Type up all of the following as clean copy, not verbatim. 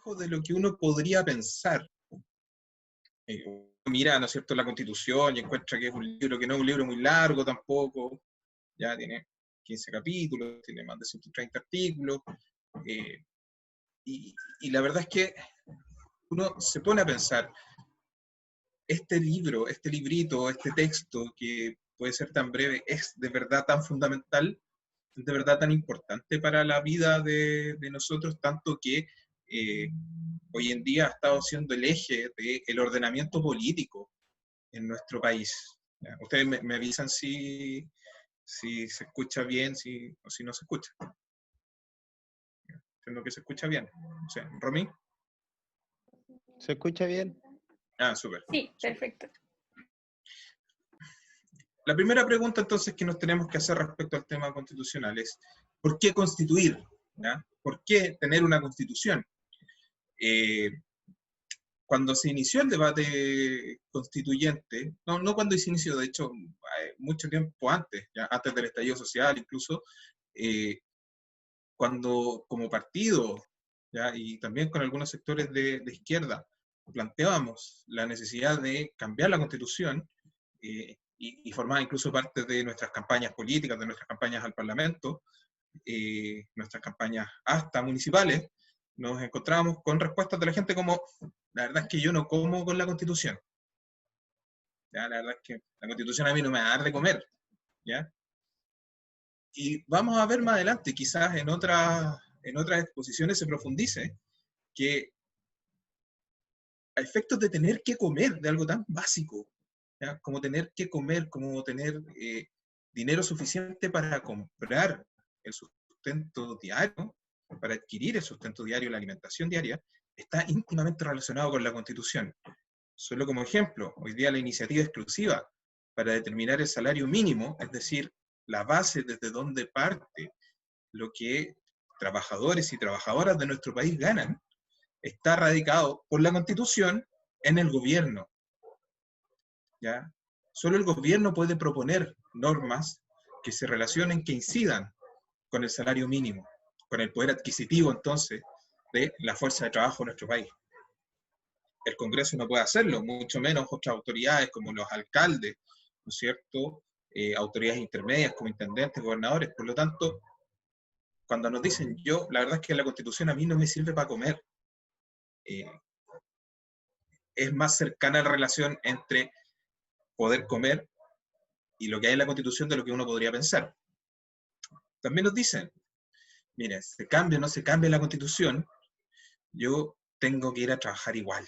lejos de lo que uno podría pensar. Mira, ¿no es cierto?, la Constitución y encuentra que es un libro que no es un libro muy largo tampoco, ya tiene 15 capítulos, tiene más de 130 artículos, y la verdad es que uno se pone a pensar, este libro, este librito, este texto que puede ser tan breve, es de verdad tan fundamental, es de verdad tan importante para la vida de nosotros, tanto que hoy en día ha estado siendo el eje del ordenamiento político en nuestro país. ¿Ya? Ustedes me avisan si se escucha bien o si no se escucha. Entiendo que se escucha bien. O sea, ¿Romy? ¿Se escucha bien? Ah, súper. Sí, perfecto. La primera pregunta entonces que nos tenemos que hacer respecto al tema constitucional es, ¿por qué constituir? ¿Ya? ¿Por qué tener una constitución? Cuando se inició el debate constituyente, no cuando se inició, de hecho, mucho tiempo antes, ya antes del estallido social incluso, cuando como partido, ¿ya? Y también con algunos sectores de izquierda, planteábamos la necesidad de cambiar la Constitución y formaba incluso parte de nuestras campañas políticas, de nuestras campañas al Parlamento, nuestras campañas hasta municipales, nos encontrábamos con respuestas de la gente como, la verdad es que yo no como con la Constitución. ¿Ya? La verdad es que la Constitución a mí no me va a dar de comer. ¿Ya? Y vamos a ver más adelante, quizás en otras exposiciones se profundice, que a efectos de tener que comer de algo tan básico, ¿ya? Como tener que comer, como tener dinero suficiente para comprar el sustento diario, para adquirir el sustento diario, la alimentación diaria, está íntimamente relacionado con la Constitución. Solo como ejemplo, hoy día la iniciativa exclusiva para determinar el salario mínimo, es decir, la base desde donde parte lo que trabajadores y trabajadoras de nuestro país ganan, está radicado por la Constitución en el gobierno. ¿Ya? Solo el gobierno puede proponer normas que se relacionen, que incidan con el salario mínimo, con el poder adquisitivo entonces de la fuerza de trabajo de nuestro país. El Congreso no puede hacerlo, mucho menos otras autoridades como los alcaldes, ¿no es cierto? Autoridades intermedias como intendentes, gobernadores. Por lo tanto, cuando nos dicen la verdad es que la Constitución a mí no me sirve para comer, es más cercana la relación entre poder comer y lo que hay en la Constitución de lo que uno podría pensar. También nos dicen, mire, se cambie o no se cambie la Constitución, yo tengo que ir a trabajar igual.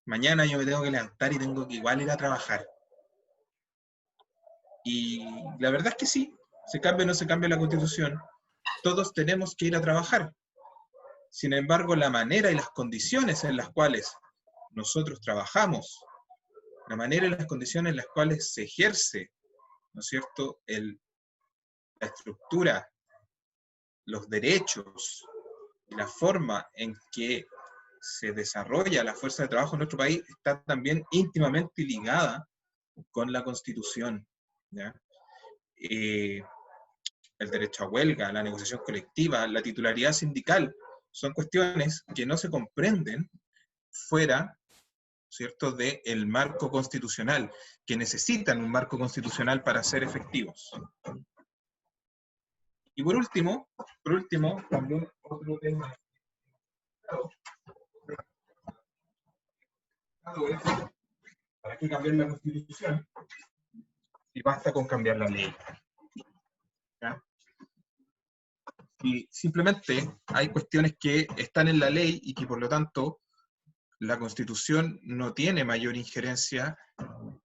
Mañana yo me tengo que levantar y tengo que igual ir a trabajar. Y la verdad es que sí, se cambie o no se cambie la Constitución, todos tenemos que ir a trabajar. Sin embargo, la manera y las condiciones en las cuales nosotros trabajamos, la manera y las condiciones en las cuales se ejerce, ¿no es cierto?, la estructura, los derechos y la forma en que se desarrolla la fuerza de trabajo en nuestro país está también íntimamente ligada con la Constitución. ¿Ya? El derecho a huelga, la negociación colectiva, la titularidad sindical, son cuestiones que no se comprenden fuera, ¿cierto?, del marco constitucional, que necesitan un marco constitucional para ser efectivos. Y por último, también otro tema. ¿Para qué cambiar la Constitución? Y basta con cambiar la ley. ¿Ya? Y simplemente hay cuestiones que están en la ley y que por lo tanto la Constitución no tiene mayor injerencia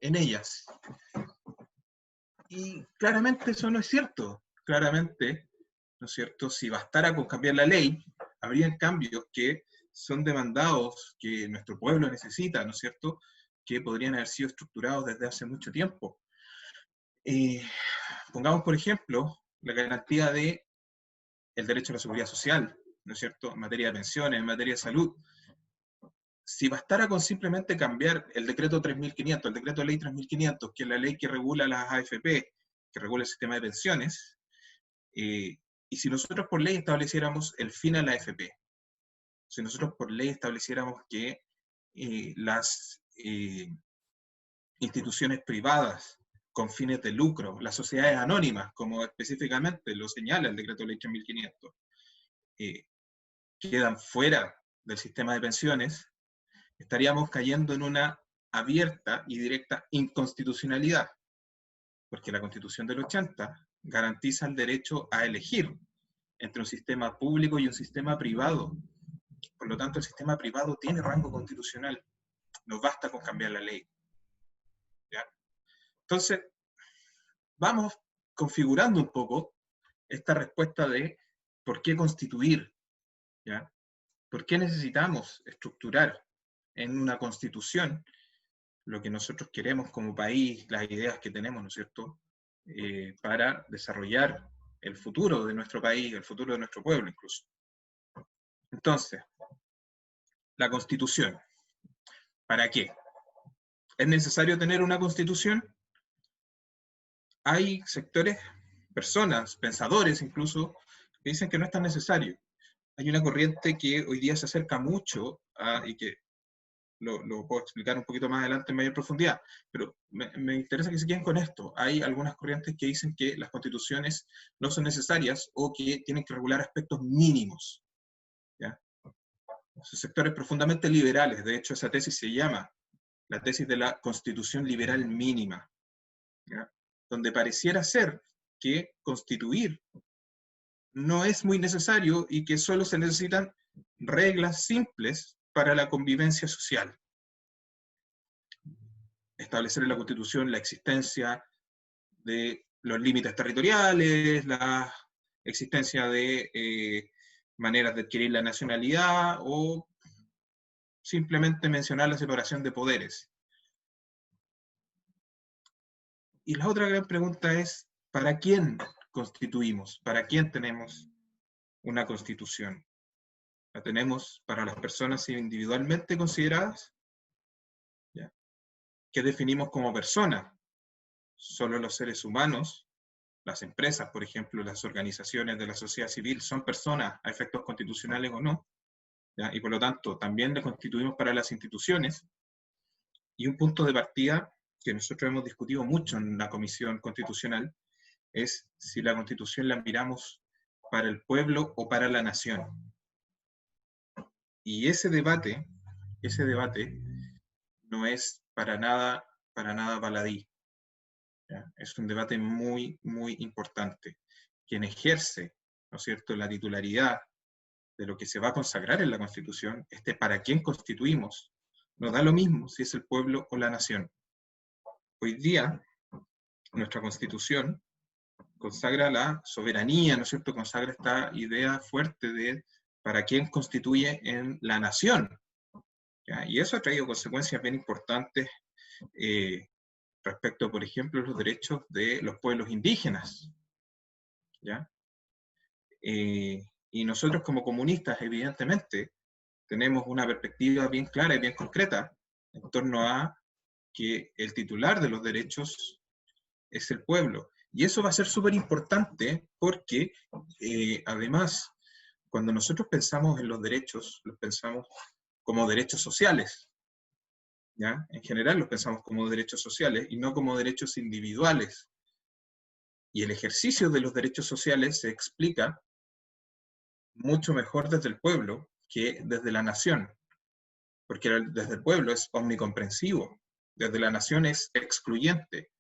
en ellas. Y claramente eso no es cierto. Claramente, ¿no es cierto? Si bastara con cambiar la ley, habrían cambios que son demandados, que nuestro pueblo necesita, ¿no es cierto?, que podrían haber sido estructurados desde hace mucho tiempo. Pongamos, por ejemplo, la garantía del derecho a la seguridad social, ¿no es cierto?, en materia de pensiones, en materia de salud. Si bastara con simplemente cambiar el decreto 3500, el decreto de ley 3500, que es la ley que regula las AFP, que regula el sistema de pensiones, y si nosotros por ley estableciéramos el fin a la AFP, si nosotros por ley estableciéramos que las instituciones privadas con fines de lucro, las sociedades anónimas, como específicamente lo señala el decreto de ley 3500, quedan fuera del sistema de pensiones, estaríamos cayendo en una abierta y directa inconstitucionalidad, porque la Constitución del 80 garantiza el derecho a elegir entre un sistema público y un sistema privado. Por lo tanto, el sistema privado tiene rango constitucional. No basta con cambiar la ley. ¿Ya? Entonces, vamos configurando un poco esta respuesta de por qué constituir, ¿ya? ¿Por qué necesitamos estructurar en una constitución lo que nosotros queremos como país, las ideas que tenemos, ¿no es cierto?, para desarrollar el futuro de nuestro país, el futuro de nuestro pueblo incluso. Entonces, la Constitución. ¿Para qué? ¿Es necesario tener una Constitución? Hay sectores, personas, pensadores incluso, que dicen que no es tan necesario. Hay una corriente que hoy día se acerca mucho y que lo puedo explicar un poquito más adelante en mayor profundidad, pero me interesa que se queden con esto. Hay algunas corrientes que dicen que las constituciones no son necesarias o que tienen que regular aspectos mínimos, ¿ya? Son sectores profundamente liberales. De hecho, esa tesis se llama la tesis de la constitución liberal mínima, ¿ya? Donde pareciera ser que constituir no es muy necesario y que solo se necesitan reglas simples para la convivencia social. Establecer en la Constitución la existencia de los límites territoriales, la existencia de maneras de adquirir la nacionalidad o simplemente mencionar la separación de poderes. Y la otra gran pregunta es, ¿para quién constituimos? ¿Para quién tenemos una constitución? ¿La tenemos para las personas individualmente consideradas? ¿Ya? ¿Qué definimos como persona? ¿Solo los seres humanos? Las empresas, por ejemplo, las organizaciones de la sociedad civil, ¿son personas a efectos constitucionales o no? ¿Ya? Y por lo tanto, también le constituimos para las instituciones. Y un punto de partida que nosotros hemos discutido mucho en la Comisión Constitucional es si la Constitución la miramos para el pueblo o para la nación. Y ese debate no es para nada baladí. ¿Ya? Es un debate muy, muy importante. Quien ejerce, ¿no es cierto?, la titularidad de lo que se va a consagrar en la Constitución, para quién constituimos, nos da lo mismo si es el pueblo o la nación. Hoy día, nuestra Constitución consagra la soberanía, ¿no es cierto?, consagra esta idea fuerte de para quién constituye en la nación. ¿Ya? Y eso ha traído consecuencias bien importantes respecto, por ejemplo, a los derechos de los pueblos indígenas. ¿Ya? Y nosotros como comunistas, evidentemente, tenemos una perspectiva bien clara y bien concreta en torno a que el titular de los derechos es el pueblo. Y eso va a ser súper importante porque, además, cuando nosotros pensamos en los derechos, los pensamos como derechos sociales. ¿Ya? En general los pensamos como derechos sociales y no como derechos individuales. Y el ejercicio de los derechos sociales se explica mucho mejor desde el pueblo que desde la nación, porque desde el pueblo es omnicomprensivo, desde la nación es excluyente,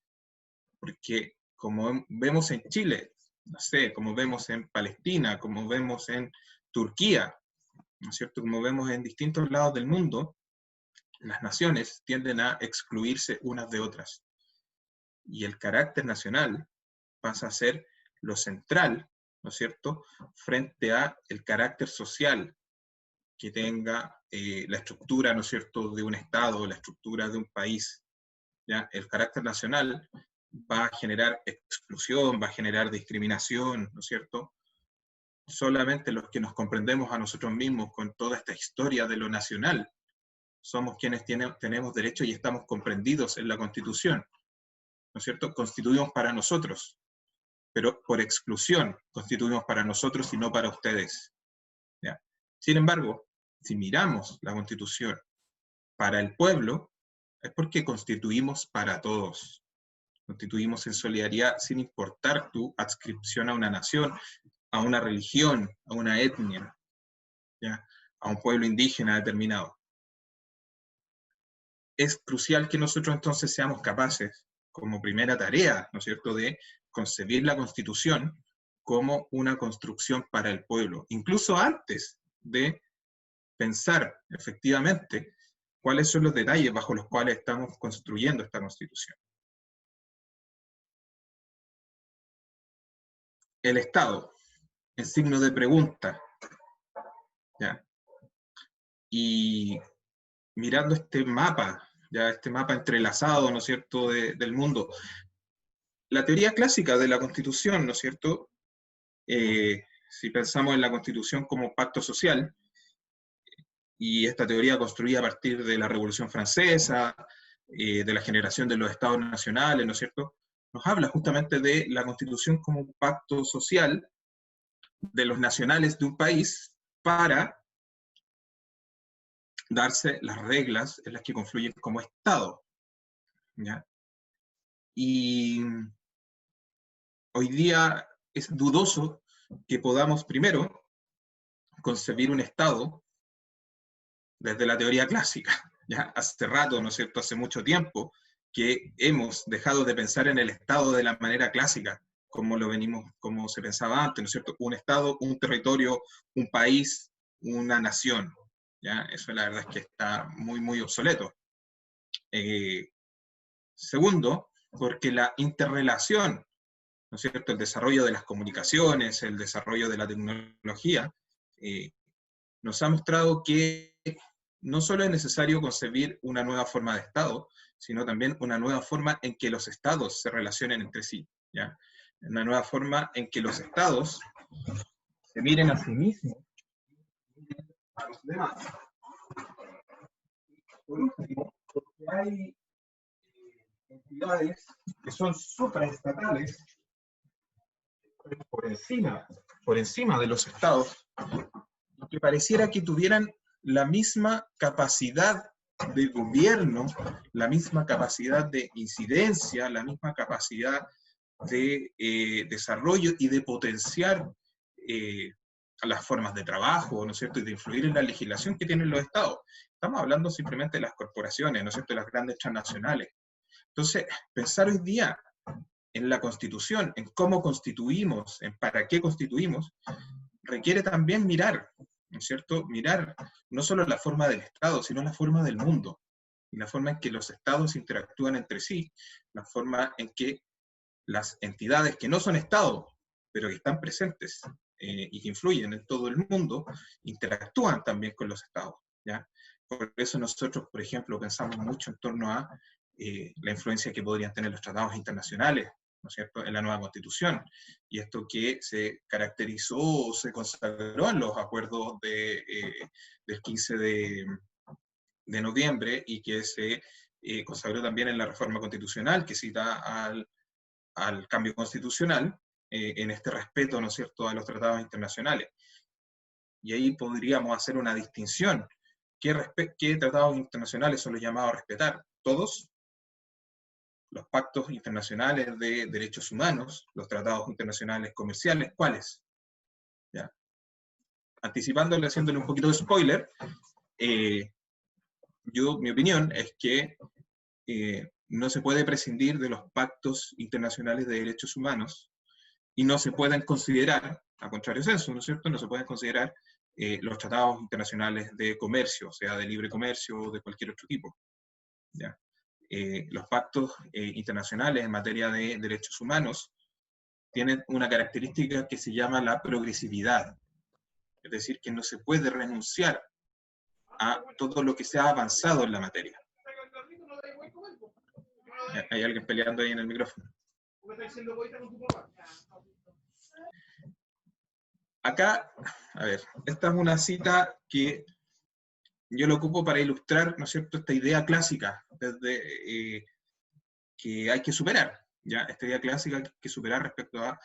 porque como vemos en Chile, no sé, como vemos en Palestina, como vemos en Turquía, ¿no es cierto?, como vemos en distintos lados del mundo, las naciones tienden a excluirse unas de otras. Y el carácter nacional pasa a ser lo central, ¿no es cierto?, frente a el carácter social que tenga la estructura, ¿no es cierto?, de un Estado, la estructura de un país. ¿Ya? El carácter nacional va a generar exclusión, va a generar discriminación, ¿no es cierto? Solamente los que nos comprendemos a nosotros mismos con toda esta historia de lo nacional somos quienes tenemos derecho y estamos comprendidos en la Constitución, ¿no es cierto? Constituimos para nosotros, pero por exclusión constituimos para nosotros y no para ustedes. ¿Ya? Sin embargo, si miramos la Constitución para el pueblo, es porque constituimos para todos. Constituimos en solidaridad sin importar tu adscripción a una nación, a una religión, a una etnia, ¿ya? A un pueblo indígena determinado. Es crucial que nosotros entonces seamos capaces, como primera tarea, ¿no es cierto?, de concebir la Constitución como una construcción para el pueblo, incluso antes de pensar efectivamente cuáles son los detalles bajo los cuales estamos construyendo esta Constitución. El Estado, en signo de pregunta, ¿ya? Y mirando este mapa, ya este mapa entrelazado, ¿no es cierto?, del mundo, la teoría clásica de la Constitución, ¿no es cierto?, si pensamos en la Constitución como pacto social, y esta teoría construida a partir de la Revolución Francesa, de la generación de los estados nacionales, ¿no es cierto?, nos habla justamente de la Constitución como un pacto social de los nacionales de un país para darse las reglas en las que confluyen como Estado, ¿ya? Y hoy día es dudoso que podamos primero concebir un Estado desde la teoría clásica. Ya hace rato, ¿no es cierto?, hace mucho tiempo, que hemos dejado de pensar en el Estado de la manera clásica, como lo venimos, como se pensaba antes, ¿no es cierto? Un Estado, un territorio, un país, una nación. ¿Ya? Eso la verdad es que está muy, muy obsoleto. Segundo, porque la interrelación, ¿no es cierto?, el desarrollo de las comunicaciones, el desarrollo de la tecnología, nos ha mostrado que no solo es necesario concebir una nueva forma de Estado, sino también una nueva forma en que los Estados se relacionen entre sí, ¿ya? Una nueva forma en que los Estados se miren a sí mismos y a los demás. Por último, porque hay entidades que son supraestatales por encima de los Estados, y que pareciera que tuvieran la misma capacidad de gobierno, la misma capacidad de incidencia, la misma capacidad de desarrollo y de potenciar las formas de trabajo, ¿no es cierto?, y de influir en la legislación que tienen los estados. Estamos hablando simplemente de las corporaciones, ¿no es cierto?, de las grandes transnacionales. Entonces, pensar hoy día en la Constitución, en cómo constituimos, en para qué constituimos, requiere también mirar, ¿no es cierto?, mirar no solo la forma del Estado, sino la forma del mundo, y la forma en que los Estados interactúan entre sí, la forma en que las entidades que no son Estados, pero que están presentes y que influyen en todo el mundo, interactúan también con los Estados, ¿ya? Por eso nosotros, por ejemplo, pensamos mucho en torno a la influencia que podrían tener los tratados internacionales, ¿no es cierto?, en la nueva Constitución, y esto que se caracterizó o se consagró en los acuerdos del 15 de noviembre, y que se consagró también en la reforma constitucional, que cita al cambio constitucional, en este respeto, ¿no es cierto?, a los tratados internacionales. Y ahí podríamos hacer una distinción. ¿Qué tratados internacionales son los llamados a respetar? Todos. Los pactos internacionales de derechos humanos, los tratados internacionales comerciales, ¿cuáles? ¿Ya? Anticipándole, haciéndole un poquito de spoiler, mi opinión es que no se puede prescindir de los pactos internacionales de derechos humanos, y no se pueden considerar, a contrario de eso, ¿no es cierto?, no se pueden considerar los tratados internacionales de comercio, o sea, de libre comercio o de cualquier otro tipo, ¿ya? Los pactos internacionales en materia de derechos humanos tienen una característica que se llama la progresividad, es decir, que no se puede renunciar a todo lo que se ha avanzado en la materia. Hay alguien peleando ahí en el micrófono. Acá, a ver, esta es una cita que yo lo ocupo para ilustrar, ¿no es cierto?, esta idea clásica desde, que hay que superar, ¿ya? Esta idea clásica que hay que superar respecto a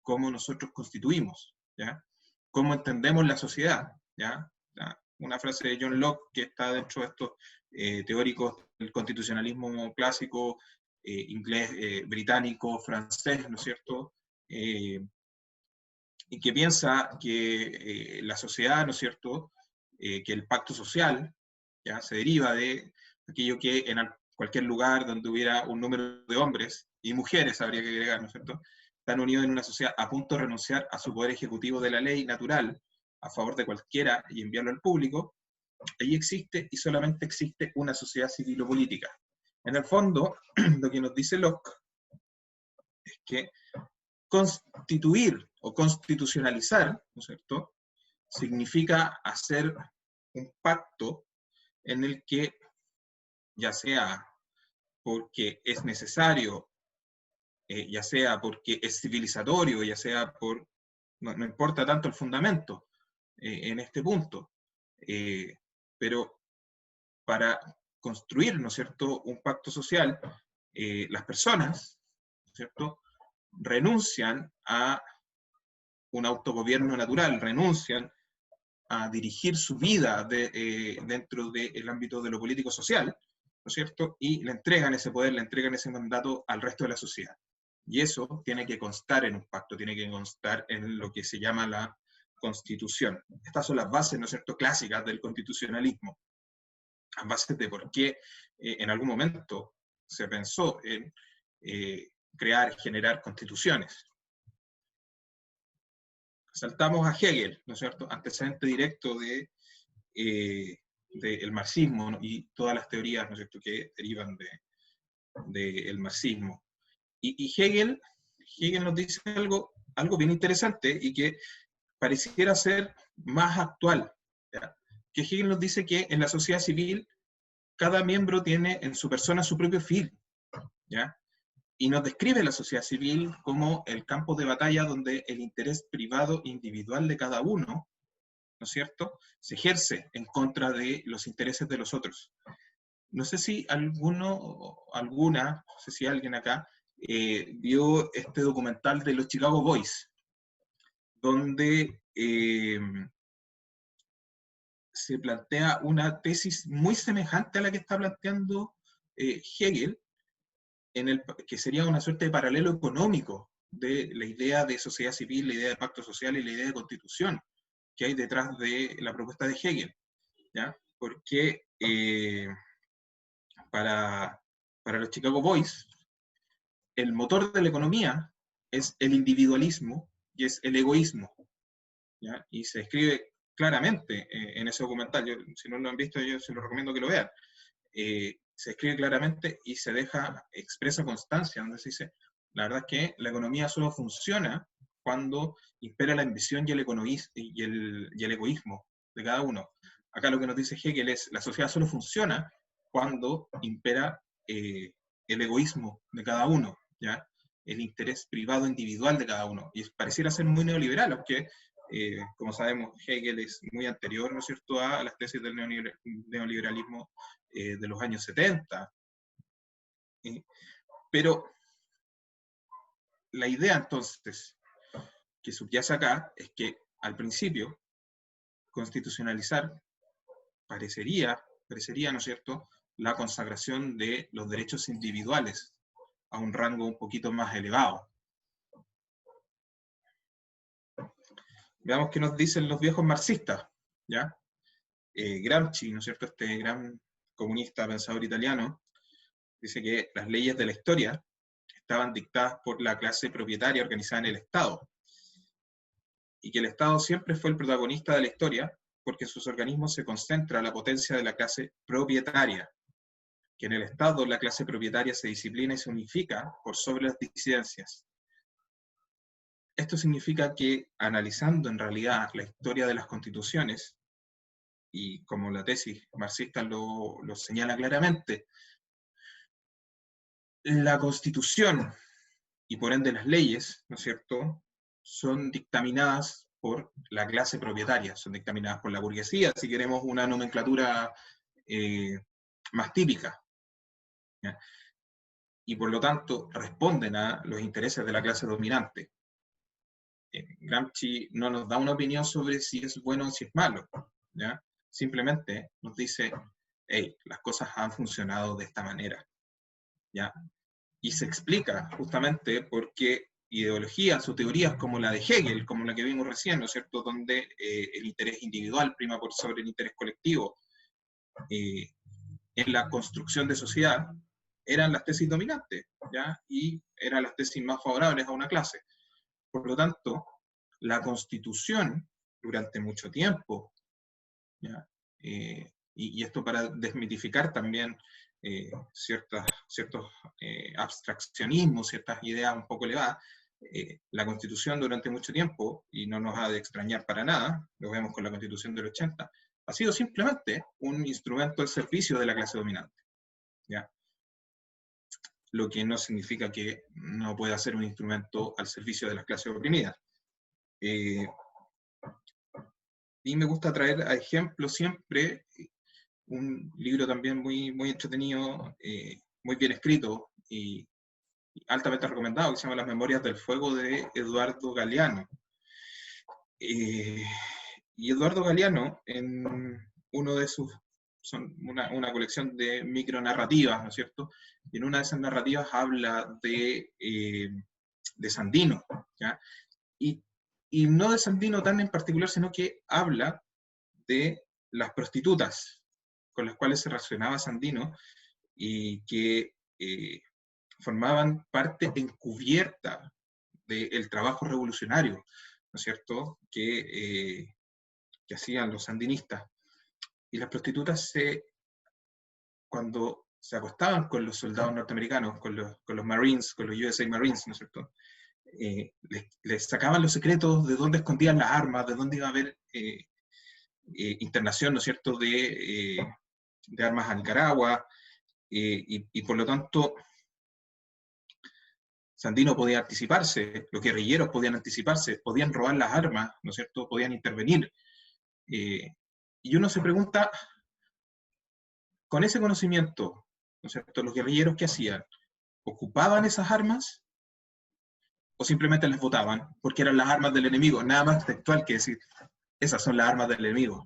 cómo nosotros constituimos, ¿ya? Cómo entendemos la sociedad, ¿ya? una frase de John Locke que está dentro de estos teóricos del constitucionalismo clásico, inglés, británico, francés, ¿no es cierto? Y que piensa que la sociedad, ¿no es cierto?, que el pacto social ya se deriva de aquello que en cualquier lugar donde hubiera un número de hombres y mujeres, habría que agregar, ¿no es cierto?, están unidos en una sociedad a punto de renunciar a su poder ejecutivo de la ley natural a favor de cualquiera y enviarlo al público, ahí existe y solamente existe una sociedad civil o política. En el fondo, lo que nos dice Locke es que constituir o constitucionalizar, ¿no es cierto?, significa hacer un pacto en el que, ya sea porque es necesario, ya sea porque es civilizatorio, ya sea por, no importa tanto el fundamento en este punto, pero para construir, ¿no es cierto?, un pacto social, las personas, ¿no es cierto?, renuncian a un autogobierno natural, renuncian a dirigir su vida dentro del ámbito de lo político-social, ¿no es cierto?, y le entregan ese poder, le entregan ese mandato al resto de la sociedad. Y eso tiene que constar en un pacto, tiene que constar en lo que se llama la Constitución. Estas son las bases, ¿no es cierto?, clásicas del constitucionalismo, las bases de por qué en algún momento se pensó en crear, generar constituciones. Saltamos a Hegel, ¿no es cierto?, antecedente directo del marxismo, ¿no?, y todas las teorías, ¿no es cierto?, que derivan del marxismo. Y Hegel nos dice algo bien interesante y que pareciera ser más actual, ¿ya? Que Hegel nos dice que en la sociedad civil cada miembro tiene en su persona su propio fin, ¿ya? Y nos describe la sociedad civil como el campo de batalla donde el interés privado individual de cada uno, ¿no es cierto?, se ejerce en contra de los intereses de los otros. No sé si alguna, no sé si alguien acá vio este documental de los Chicago Boys, donde se plantea una tesis muy semejante a la que está planteando Hegel, que sería una suerte de paralelo económico de la idea de sociedad civil, la idea de pacto social y la idea de constitución que hay detrás de la propuesta de Hegel, ¿ya? Porque para los Chicago Boys, el motor de la economía es el individualismo y es el egoísmo, ¿ya? Y se escribe claramente en ese documental. Si no lo han visto, yo se lo recomiendo que lo vean. Se escribe claramente y se deja expresa constancia, donde se dice, la verdad es que la economía solo funciona cuando impera la ambición y el egoísmo de cada uno. Acá lo que nos dice Hegel es, la sociedad solo funciona cuando impera el egoísmo de cada uno, ¿ya? El interés privado individual de cada uno. Y pareciera ser muy neoliberal, aunque, como sabemos, Hegel es muy anterior, ¿no es cierto?, a las tesis del neoliberalismo de los años 70. Pero la idea entonces que subyace acá es que al principio constitucionalizar parecería, ¿no es cierto?, la consagración de los derechos individuales a un rango un poquito más elevado. Veamos qué nos dicen los viejos marxistas, ¿ya? Gramsci, ¿no es cierto?, este gran comunista pensador italiano, dice que las leyes de la historia estaban dictadas por la clase propietaria organizada en el Estado, y que el Estado siempre fue el protagonista de la historia porque en sus organismos se concentra la potencia de la clase propietaria, que en el Estado la clase propietaria se disciplina y se unifica por sobre las disidencias. Esto significa que, analizando en realidad la historia de las constituciones, y como la tesis marxista lo señala claramente, la Constitución y por ende las leyes, ¿no es cierto?, son dictaminadas por la clase propietaria, son dictaminadas por la burguesía, si queremos una nomenclatura más típica, ¿ya? Y por lo tanto responden a los intereses de la clase dominante. Gramsci no nos da una opinión sobre si es bueno o si es malo, ¿ya? simplemente nos dice, hey, las cosas han funcionado de esta manera, ¿ya? Y se explica justamente por qué ideologías o teorías como la de Hegel, como la que vimos recién, ¿no es cierto?, donde el interés individual prima por sobre el interés colectivo, en la construcción de sociedad, eran las tesis dominantes, ¿ya? Y eran las tesis más favorables a una clase. Por lo tanto, la Constitución, durante mucho tiempo, ¿ya? Y esto para desmitificar también ciertos abstraccionismos, ciertas ideas un poco elevadas, la Constitución durante mucho tiempo, y no nos ha de extrañar para nada, lo vemos con la Constitución del 80, ha sido simplemente un instrumento al servicio de la clase dominante, ¿ya? Lo que no significa que no pueda ser un instrumento al servicio de las clases oprimidas. Y me gusta traer a ejemplo siempre un libro también muy entretenido, muy bien escrito y altamente recomendado, que se llama Las Memorias del Fuego, de Eduardo Galeano. Y Eduardo Galeano, en uno de sus, son una colección de micronarrativas, ¿no es cierto? Y en una de esas narrativas habla de Sandino, ¿ya? Y no de Sandino tan en particular, sino que habla de las prostitutas con las cuales se relacionaba Sandino y que formaban parte encubierta del trabajo revolucionario, ¿no es cierto?, que hacían los sandinistas. Y las prostitutas, cuando se acostaban con los soldados norteamericanos, con los Marines, con los USA Marines, ¿no es cierto?, les sacaban los secretos de dónde escondían las armas, de dónde iba a haber internación, ¿no es cierto?, de armas a Nicaragua, y por lo tanto Sandino podía anticiparse, los guerrilleros podían anticiparse, podían robar las armas, ¿no es cierto?, podían intervenir. Y uno se pregunta, con ese conocimiento, ¿no es cierto?, los guerrilleros, ¿qué hacían? ¿Ocupaban esas armas o simplemente las botaban? Porque eran las armas del enemigo, nada más textual que decir, esas son las armas del enemigo.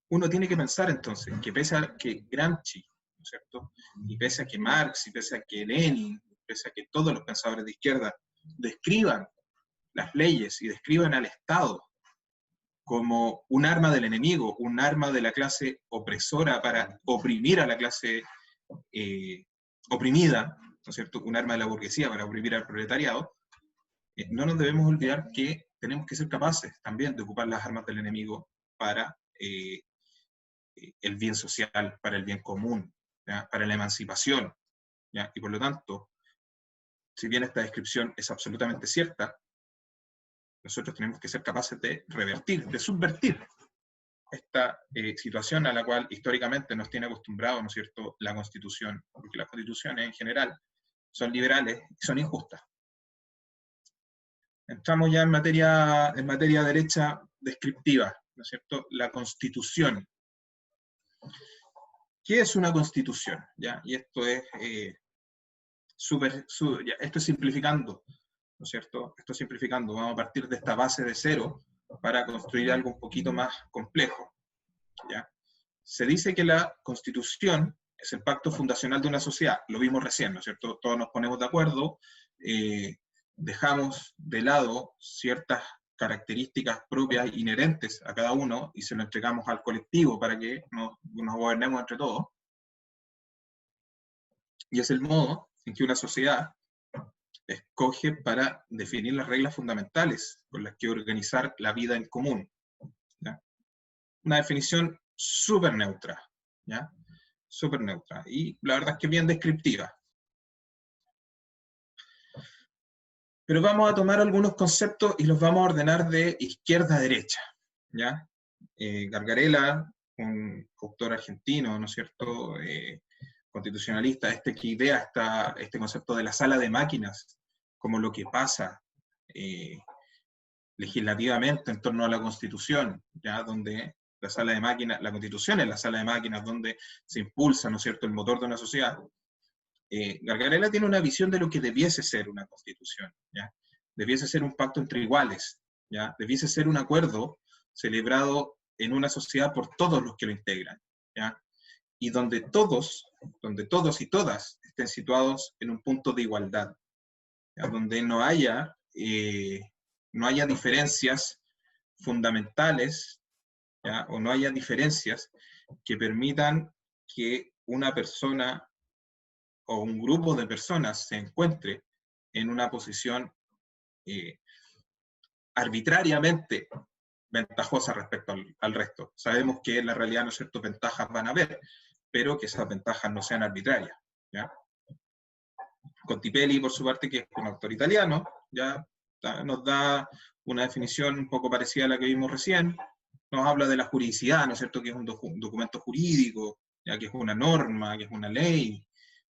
Uno tiene que pensar entonces que pese a que Gramsci, ¿no es cierto?, y pese a que Marx, y pese a que Lenin, pese a que todos los pensadores de izquierda describan las leyes y describan al Estado como un arma del enemigo, un arma de la clase opresora para oprimir a la clase oprimida, ¿no es cierto?, un arma de la burguesía para oprimir al proletariado, no nos debemos olvidar que tenemos que ser capaces también de ocupar las armas del enemigo para el bien social, para el bien común, ¿ya?, para la emancipación, ¿ya? Y por lo tanto, si bien esta descripción es absolutamente cierta, nosotros tenemos que ser capaces de revertir, de subvertir esta situación a la cual históricamente nos tiene acostumbrado, ¿no es cierto?, la Constitución, porque las constituciones en general son liberales y son injustas. Entramos ya en materia derecha descriptiva, ¿no es cierto?, la Constitución. ¿Qué es una Constitución? ¿Ya? Y esto es esto es simplificando, ¿no es cierto? Esto es simplificando, vamos a partir de esta base de cero para construir algo un poquito más complejo, ¿ya? Se dice que la Constitución es el pacto fundacional de una sociedad, lo vimos recién, ¿no es cierto? Todos nos ponemos de acuerdo, dejamos de lado ciertas características propias inherentes a cada uno y se lo entregamos al colectivo para que nos gobernemos entre todos. Y es el modo en que una sociedad escoge para definir las reglas fundamentales con las que organizar la vida en común, ¿ya? Una definición súper neutra, ¿ya? Súper neutra. Y la verdad es que bien descriptiva. Pero vamos a tomar algunos conceptos y los vamos a ordenar de izquierda a derecha, ¿ya? Gargarella, un autor argentino, ¿no es cierto?, constitucionalista, que idea este concepto de la sala de máquinas, como lo que pasa legislativamente en torno a la Constitución, ¿ya?, donde la sala de máquinas, la Constitución es la sala de máquinas donde se impulsa, ¿no es cierto?, el motor de una sociedad. Gargarella tiene una visión de lo que debiese ser una Constitución, ¿ya? Debiese ser un pacto entre iguales, ¿ya? Debiese ser un acuerdo celebrado en una sociedad por todos los que lo integran, ¿ya? Y donde todos y todas estén situados en un punto de igualdad, ¿ya? Donde no haya diferencias fundamentales, ¿ya? O no haya diferencias que permitan que una persona o un grupo de personas se encuentre en una posición arbitrariamente ventajosa respecto al resto. Sabemos que en la realidad, ¿no es cierto?, ventajas van a haber, pero que esas ventajas no sean arbitrarias, ¿ya? Contipelli, por su parte, que es un autor italiano, ya nos da una definición un poco parecida a la que vimos recién. Nos habla de la juridicidad, ¿no es cierto?, que es un documento jurídico, ya que es una norma, que es una ley.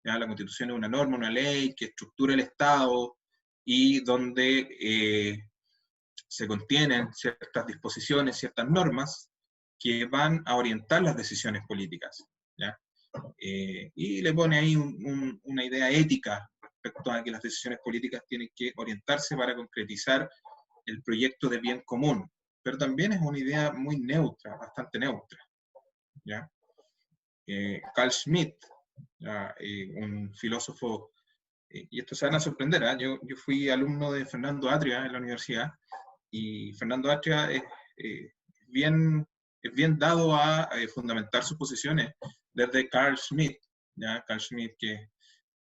¿Ya? La Constitución es una norma, una ley que estructura el Estado y donde se contienen ciertas disposiciones, ciertas normas que van a orientar las decisiones políticas, ¿ya? Y le pone ahí una idea ética respecto a que las decisiones políticas tienen que orientarse para concretizar el proyecto de bien común, pero también es una idea muy neutra, bastante neutra, ¿ya? Carl Schmitt, ¿ya? Un filósofo, y esto se van a sorprender, ¿eh? Yo fui alumno de Fernando Atria en la universidad, y Fernando Atria bien, es bien dado a fundamentar sus posiciones desde Carl Schmitt, ¿ya? Carl Schmitt, que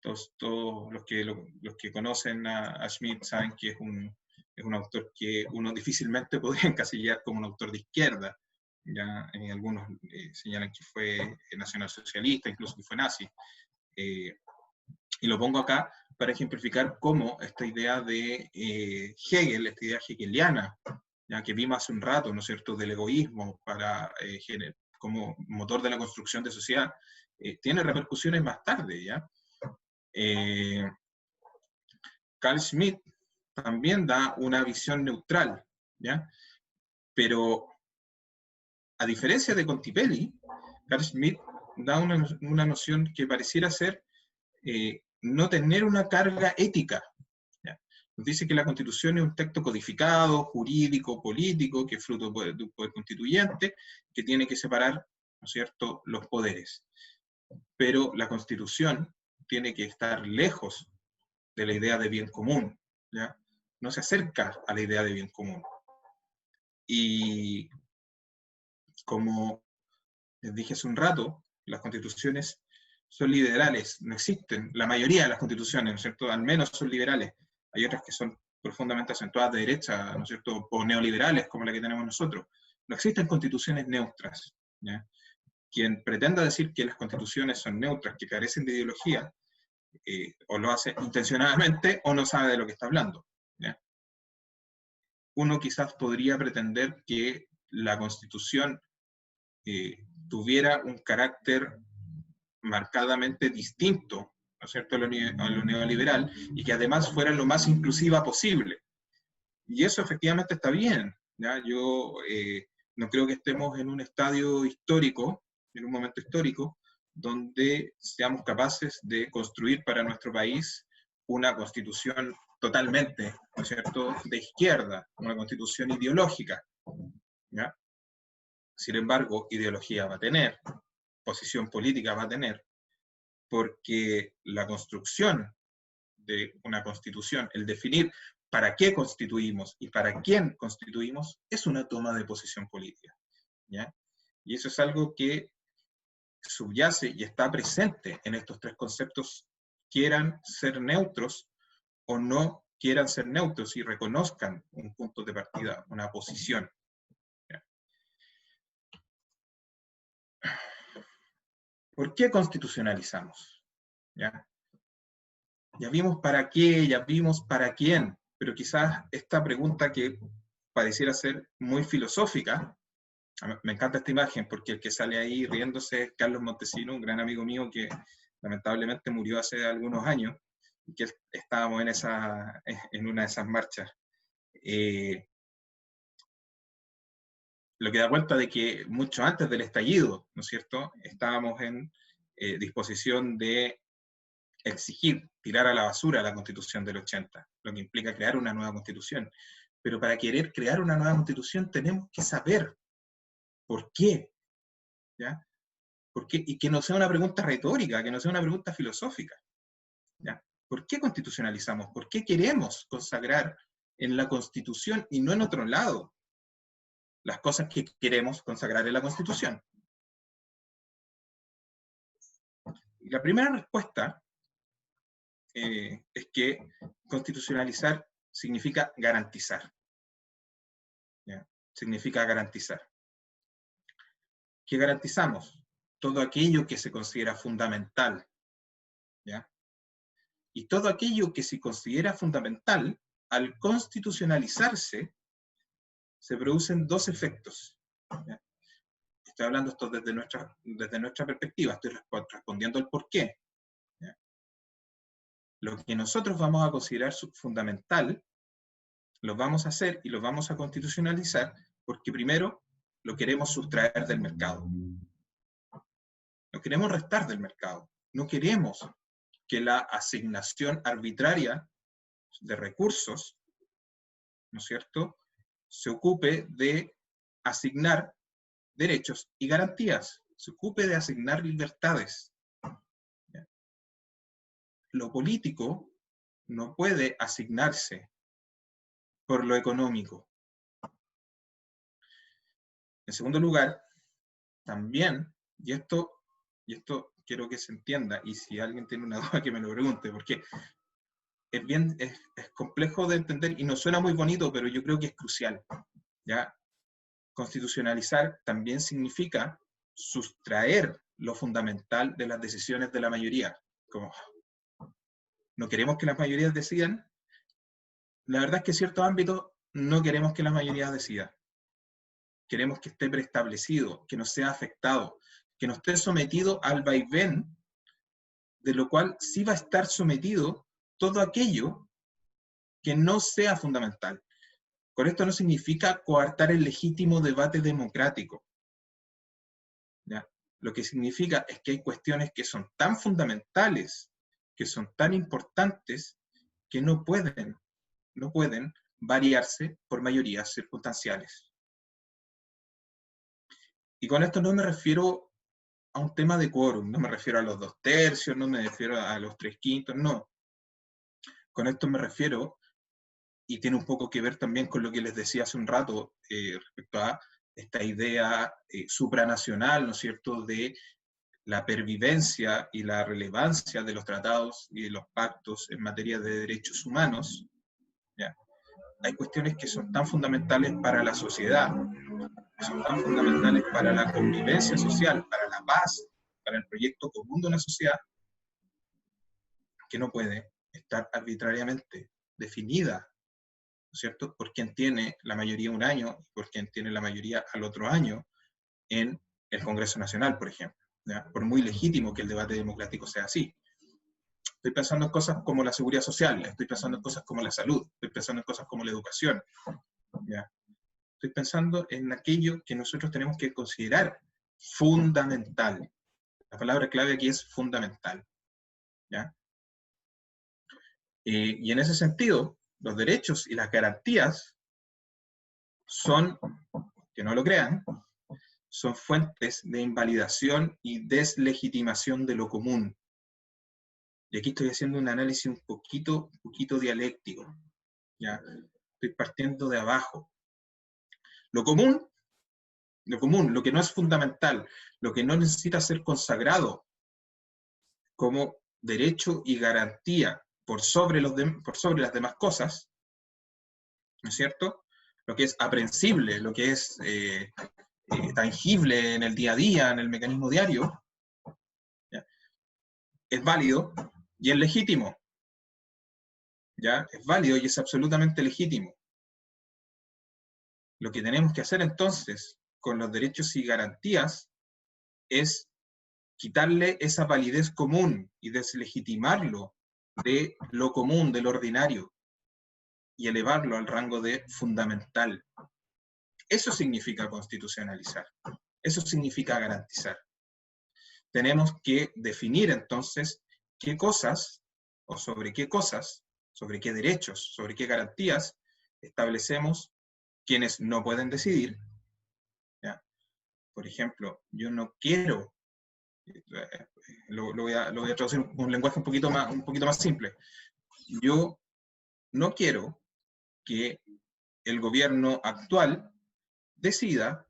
todos los que conocen a Schmitt saben que es un autor que uno difícilmente podría encasillar como un autor de izquierda. Ya algunos señalan que fue nacionalsocialista, incluso que fue nazi. Y lo pongo acá para ejemplificar cómo esta idea de Hegel, esta idea hegeliana, ya que vimos hace un rato, ¿no es cierto?, del egoísmo como motor de la construcción de sociedad, tiene repercusiones más tarde, ¿ya? Carl Schmitt también da una visión neutral, ¿ya? Pero a diferencia de Contipelli, Carl Schmitt da una noción que pareciera ser no tener una carga ética, ¿ya? Nos dice que la Constitución es un texto codificado, jurídico, político, que es fruto de un poder constituyente, que tiene que separar, ¿no es cierto?, los poderes. Pero la Constitución tiene que estar lejos de la idea de bien común, ¿ya? No se acerca a la idea de bien común. Y como les dije hace un rato, las constituciones son liberales, no existen, la mayoría de las constituciones, ¿no es cierto?, al menos son liberales. Hay otras que son profundamente acentuadas de derecha, ¿no es cierto?, o neoliberales, como la que tenemos nosotros. No existen constituciones neutras, ¿ya? Quien pretenda decir que las constituciones son neutras, que carecen de ideología, o lo hace intencionadamente o no sabe de lo que está hablando, ¿ya? Uno quizás podría pretender que la Constitución tuviera un carácter marcadamente distinto, ¿no es cierto?, a lo neoliberal, y que además fuera lo más inclusiva posible. Y eso efectivamente está bien, ¿ya? Yo no creo que estemos en un estadio histórico, en un momento histórico, donde seamos capaces de construir para nuestro país una constitución totalmente, ¿no es cierto?, de izquierda, una constitución ideológica, ¿ya? Sin embargo, ideología va a tener, posición política va a tener, porque la construcción de una constitución, el definir para qué constituimos y para quién constituimos, es una toma de posición política, ¿ya? Y eso es algo que subyace y está presente en estos tres conceptos, quieran ser neutros o no quieran ser neutros y reconozcan un punto de partida, una posición, ¿ya? ¿Por qué constitucionalizamos? ¿Ya? Ya vimos para qué, ya vimos para quién, pero quizás esta pregunta que pareciera ser muy filosófica, me encanta esta imagen porque el que sale ahí riéndose es Carlos Montesino, un gran amigo mío que lamentablemente murió hace algunos años, y que estábamos en una de esas marchas. Lo que da cuenta de que mucho antes del estallido, ¿no es cierto?, estábamos en disposición de exigir, tirar a la basura la Constitución del 80, lo que implica crear una nueva Constitución. Pero para querer crear una nueva Constitución tenemos que saber ¿Por qué? ¿Ya? ¿Por qué? Y que no sea una pregunta retórica, que no sea una pregunta filosófica. ¿Ya? ¿Por qué constitucionalizamos? ¿Por qué queremos consagrar en la Constitución y no en otro lado las cosas que queremos consagrar en la Constitución? Y la primera respuesta es que constitucionalizar significa garantizar. ¿Ya? Significa garantizar. ¿Qué garantizamos? Todo aquello que se considera fundamental. ¿Ya? Y todo aquello que se considera fundamental, al constitucionalizarse, se producen dos efectos. ¿Ya? Estoy hablando esto desde nuestra perspectiva, estoy respondiendo el por qué. ¿Ya? Lo que nosotros vamos a considerar fundamental, lo vamos a hacer y lo vamos a constitucionalizar porque primero lo queremos sustraer del mercado. Lo queremos restar del mercado. No queremos que la asignación arbitraria de recursos, ¿no es cierto?, se ocupe de asignar derechos y garantías, se ocupe de asignar libertades. ¿Ya? Lo político no puede asignarse por lo económico. En segundo lugar, también, y esto quiero que se entienda, y si alguien tiene una duda que me lo pregunte, porque es complejo de entender y no suena muy bonito, pero yo creo que es crucial. ¿Ya? Constitucionalizar también significa sustraer lo fundamental de las decisiones de la mayoría. Como no queremos que las mayorías decidan, la verdad es que en ciertos ámbitos no queremos que las mayorías decidan. Queremos que esté preestablecido, que no sea afectado, que no esté sometido al vaivén, de lo cual sí va a estar sometido todo aquello que no sea fundamental. Con esto no significa coartar el legítimo debate democrático. ¿Ya? Lo que significa es que hay cuestiones que son tan fundamentales, que son tan importantes, que no pueden variarse por mayorías circunstanciales. Y con esto no me refiero a un tema de quórum, no me refiero a los 2/3, no me refiero a los 3/5, no. Con esto me refiero, y tiene un poco que ver también con lo que les decía hace un rato respecto a esta idea supranacional, ¿no es cierto?, de la pervivencia y la relevancia de los tratados y de los pactos en materia de derechos humanos. ¿Ya? Hay cuestiones que son tan fundamentales para la sociedad, que son tan fundamentales para la convivencia social, para la paz, para el proyecto común de una sociedad, que no puede estar arbitrariamente definida, ¿no es cierto?, por quien tiene la mayoría un año y por quien tiene la mayoría al otro año en el Congreso Nacional, por ejemplo. ¿Ya? Por muy legítimo que el debate democrático sea así. Estoy pensando en cosas como la seguridad social, estoy pensando en cosas como la salud, estoy pensando en cosas como la educación. ¿Ya? Estoy pensando en aquello que nosotros tenemos que considerar fundamental. La palabra clave aquí es fundamental. ¿Ya? Y en ese sentido, los derechos y las garantías son, que no lo crean, son fuentes de invalidación y deslegitimación de lo común. Y aquí estoy haciendo un análisis un poquito dialéctico. ¿Ya? Estoy partiendo de abajo. Lo común, lo que no es fundamental, lo que no necesita ser consagrado como derecho y garantía por sobre las demás cosas, ¿no es cierto? Lo que es aprehensible, lo que es tangible en el día a día, en el mecanismo diario, ¿ya? Es válido y es legítimo. ¿Ya? Es válido y es absolutamente legítimo. Lo que tenemos que hacer entonces con los derechos y garantías es quitarle esa validez común y deslegitimarlo de lo común, de lo ordinario, y elevarlo al rango de fundamental. Eso significa constitucionalizar. Eso significa garantizar. Tenemos que definir entonces qué cosas, o sobre qué cosas, sobre qué derechos, sobre qué garantías establecemos quienes no pueden decidir, ¿ya? Por ejemplo, yo no quiero, lo voy a traducir en un lenguaje un poquito más simple. Yo no quiero que el gobierno actual decida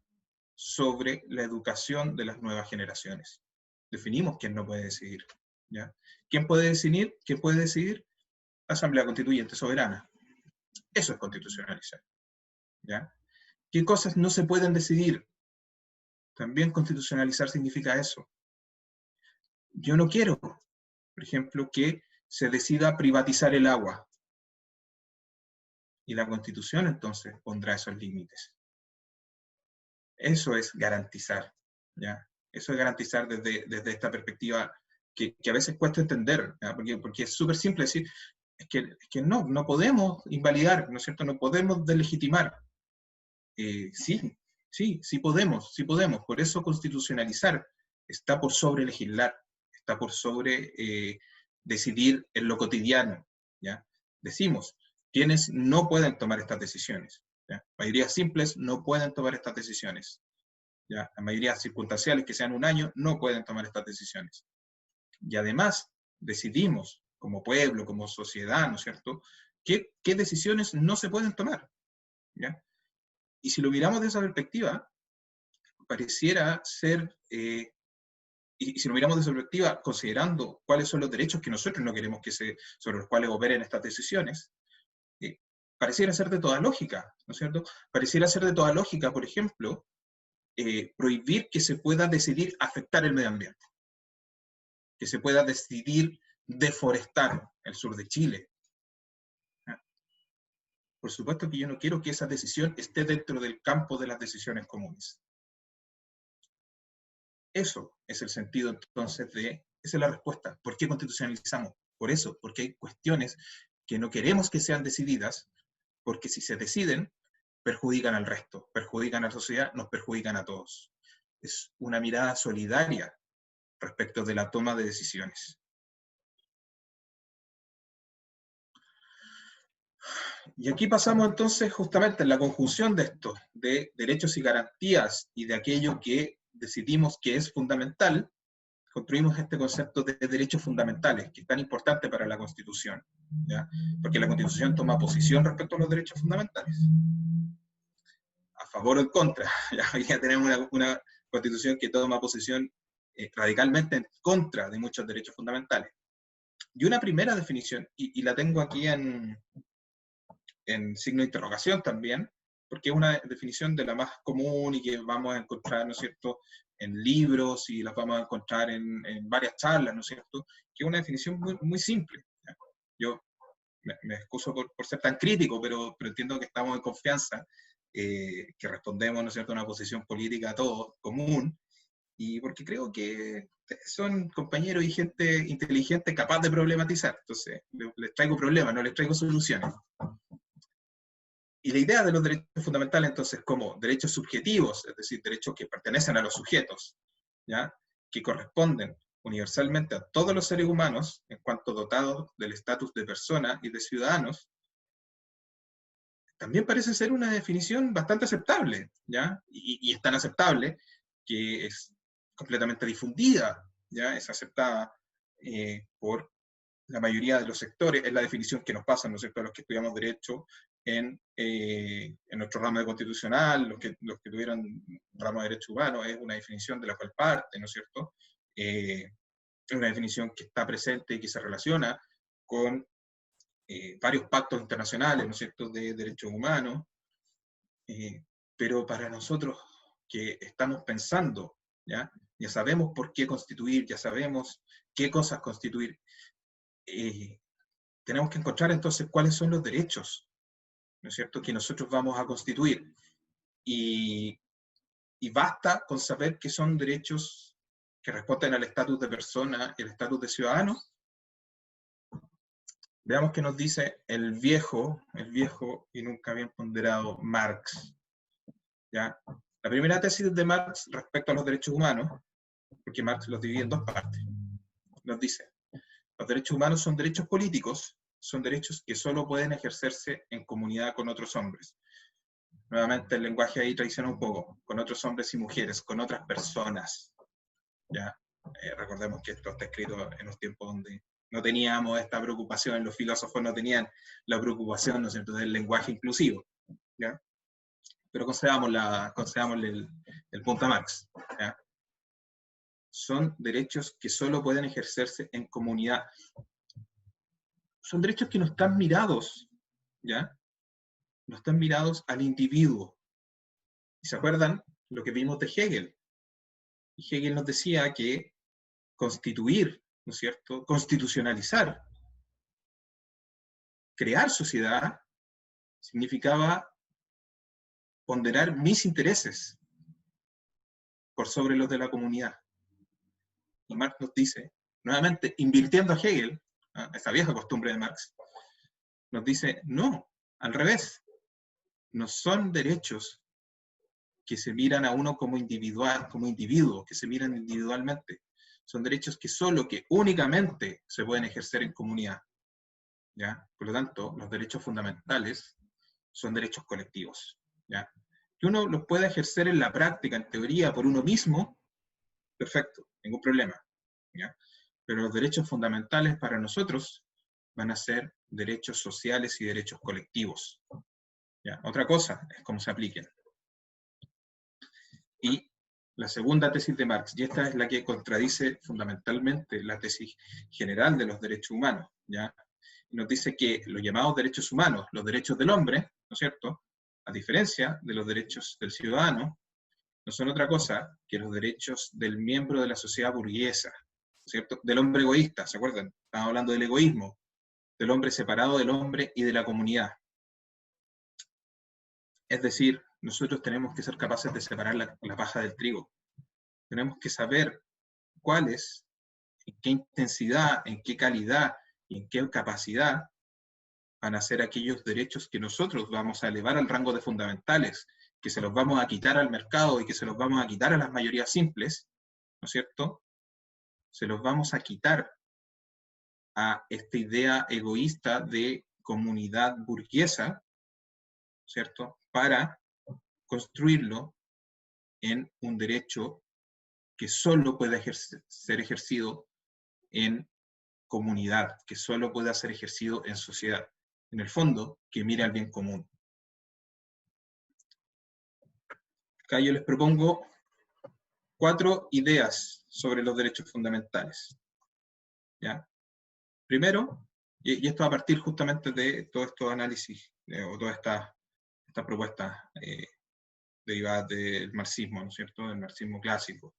sobre la educación de las nuevas generaciones. Definimos quién no puede decidir, ¿ya? ¿Quién puede decidir? ¿Quién puede decidir? Asamblea Constituyente Soberana. Eso es constitucionalizar, ¿ya? ¿Qué cosas no se pueden decidir? También constitucionalizar significa eso. Yo no quiero, por ejemplo, que se decida privatizar el agua. Y la Constitución entonces pondrá esos límites. Eso es garantizar, ¿ya? Eso es garantizar desde esta perspectiva que a veces cuesta entender, ¿ya? Porque es súper simple decir, es que no podemos invalidar, ¿no es cierto? No podemos delegitimar. Sí podemos. Por eso constitucionalizar está por sobre legislar, está por sobre decidir en lo cotidiano, ¿ya? Decimos, quienes no pueden tomar estas decisiones, ¿ya? Mayorías simples no pueden tomar estas decisiones, ¿ya? Las mayorías circunstanciales que sean un año no pueden tomar estas decisiones. Y además decidimos como pueblo, como sociedad, ¿no es cierto?, qué decisiones no se pueden tomar, ¿ya? Y si lo miramos de esa perspectiva, pareciera ser, y si lo miramos de esa perspectiva, considerando cuáles son los derechos que nosotros no queremos sobre los cuales operen estas decisiones, pareciera ser de toda lógica, ¿no es cierto? Pareciera ser de toda lógica, por ejemplo, prohibir que se pueda decidir afectar el medio ambiente, que se pueda decidir deforestar el sur de Chile. Por supuesto que yo no quiero que esa decisión esté dentro del campo de las decisiones comunes. Eso es el sentido entonces esa es la respuesta. ¿Por qué constitucionalizamos? Por eso, porque hay cuestiones que no queremos que sean decididas, porque si se deciden, perjudican al resto, perjudican a la sociedad, nos perjudican a todos. Es una mirada solidaria respecto de la toma de decisiones. Y aquí pasamos entonces justamente en la conjunción de esto, de derechos y garantías y de aquello que decidimos que es fundamental, construimos este concepto de derechos fundamentales, que es tan importante para la Constitución, ¿ya? Porque la Constitución toma posición respecto a los derechos fundamentales. A favor o en contra. Ya tenemos una Constitución que toma posición radicalmente en contra de muchos derechos fundamentales. Y una primera definición, y la tengo aquí en signo de interrogación también, porque es una definición de la más común y que vamos a encontrar, ¿no es cierto?, en libros y las vamos a encontrar en varias charlas, ¿no es cierto?, que es una definición muy, muy simple. ¿Ya? Yo me excuso por ser tan crítico, pero entiendo que estamos en confianza, que respondemos, ¿no es cierto?, a una posición política a todos, común, y porque creo que son compañeros y gente inteligente capaz de problematizar. Entonces, les traigo problemas, no les traigo soluciones. Y la idea de los derechos fundamentales, entonces, como derechos subjetivos, es decir, derechos que pertenecen a los sujetos, ¿ya?, que corresponden universalmente a todos los seres humanos en cuanto dotados del estatus de persona y de ciudadanos, también parece ser una definición bastante aceptable, ¿ya? Y es tan aceptable que es completamente difundida, ¿ya? Es aceptada por la mayoría de los sectores, es la definición que nos pasa, ¿no es cierto?, a los que estudiamos Derecho en nuestro ramo de constitucional, los que tuvieron ramo de Derecho Humano, es una definición de la cual parte, ¿no es cierto? Es una definición que está presente y que se relaciona con varios pactos internacionales, ¿no es cierto?, de derechos humanos, pero para nosotros que estamos pensando, ¿ya? Ya sabemos por qué constituir, ya sabemos qué cosas constituir, tenemos que encontrar entonces cuáles son los derechos, ¿no es cierto?, que nosotros vamos a constituir. Y basta con saber que son derechos que responden al estatus de persona y el estatus de ciudadano. Veamos qué nos dice el viejo y nunca bien ponderado Marx. ¿Ya? La primera tesis de Marx respecto a los derechos humanos, porque Marx los divide en dos partes, nos dice: los derechos humanos son derechos políticos, son derechos que solo pueden ejercerse en comunidad con otros hombres. Nuevamente el lenguaje ahí traiciona un poco, con otros hombres y mujeres, con otras personas. ¿Ya? Recordemos que esto está escrito en un tiempo donde no teníamos esta preocupación, los filósofos no tenían la preocupación, ¿no es cierto?, del lenguaje inclusivo. ¿Ya? Pero concedámosle el punto a Marx. ¿Ya? Son derechos que solo pueden ejercerse en comunidad. Son derechos que no están mirados, ¿ya? No están mirados al individuo. ¿Y se acuerdan lo que vimos de Hegel? Y Hegel nos decía que constituir, ¿no es cierto?, constitucionalizar, crear sociedad, significaba ponderar mis intereses por sobre los de la comunidad. Y Marx nos dice, nuevamente, invirtiendo a Hegel, esa vieja costumbre de Marx, nos dice, no, al revés, no son derechos que se miran a uno como individual, como individuo, que se miran individualmente. Son derechos que solo, que únicamente se pueden ejercer en comunidad. ¿Ya? Por lo tanto, los derechos fundamentales son derechos colectivos. ¿Ya? Que uno los pueda ejercer en la práctica, en teoría, por uno mismo, perfecto, ningún problema. ¿Ya? Pero los derechos fundamentales para nosotros van a ser derechos sociales y derechos colectivos. ¿Ya? Otra cosa es cómo se apliquen. Y la segunda tesis de Marx, y esta es la que contradice fundamentalmente la tesis general de los derechos humanos, ¿ya? Nos dice que los llamados derechos humanos, los derechos del hombre, ¿no es cierto?, a diferencia de los derechos del ciudadano, no son otra cosa que los derechos del miembro de la sociedad burguesa, ¿no es cierto?, del hombre egoísta, ¿se acuerdan? Estamos hablando del egoísmo, del hombre separado del hombre y de la comunidad. Es decir, nosotros tenemos que ser capaces de separar la paja del trigo. Tenemos que saber cuáles, en qué intensidad, en qué calidad y en qué capacidad van a ser aquellos derechos que nosotros vamos a elevar al rango de fundamentales, que se los vamos a quitar al mercado y que se los vamos a quitar a las mayorías simples, ¿no es cierto? Se los vamos a quitar a esta idea egoísta de comunidad burguesa, ¿cierto?, para construirlo en un derecho que solo puede ser ejercido en comunidad, que solo pueda ser ejercido en sociedad. En el fondo, que mire al bien común. Acá yo les propongo 4 ideas sobre los derechos fundamentales. ¿Ya? Primero, y esto a partir justamente de todos estos análisis, o todas estas propuestas derivadas del marxismo, ¿no es cierto?, del marxismo clásico.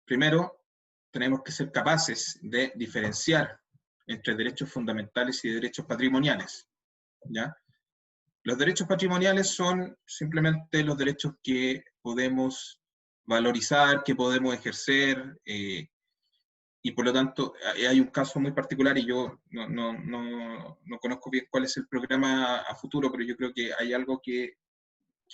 Primero, tenemos que ser capaces de diferenciar entre derechos fundamentales y derechos patrimoniales. ¿Ya? Los derechos patrimoniales son simplemente los derechos que podemos valorizar, que podemos ejercer, y por lo tanto hay un caso muy particular, y yo no conozco bien cuál es el programa a futuro, pero yo creo que hay algo que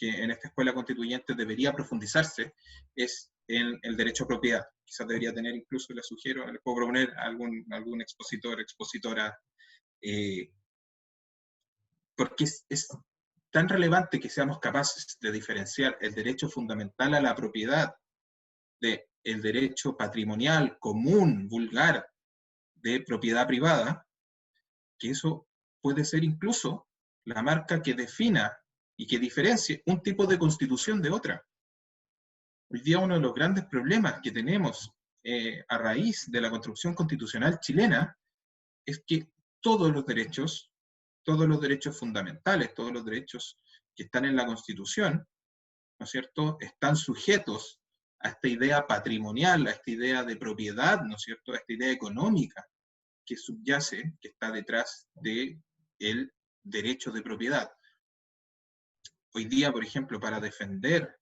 en esta escuela constituyente debería profundizarse, es en el derecho a propiedad. Quizás debería tener, incluso le sugiero, le puedo proponer a algún expositor, expositora, porque es tan relevante que seamos capaces de diferenciar el derecho fundamental a la propiedad del derecho patrimonial común, vulgar, de propiedad privada, que eso puede ser incluso la marca que defina y que diferencie un tipo de constitución de otra. Hoy día uno de los grandes problemas que tenemos a raíz de la construcción constitucional chilena es que todos los derechos fundamentales, todos los derechos que están en la Constitución, ¿no es cierto?, están sujetos a esta idea patrimonial, a esta idea de propiedad, ¿no es cierto?, a esta idea económica que subyace, que está detrás del derecho de propiedad. Hoy día, por ejemplo, para defender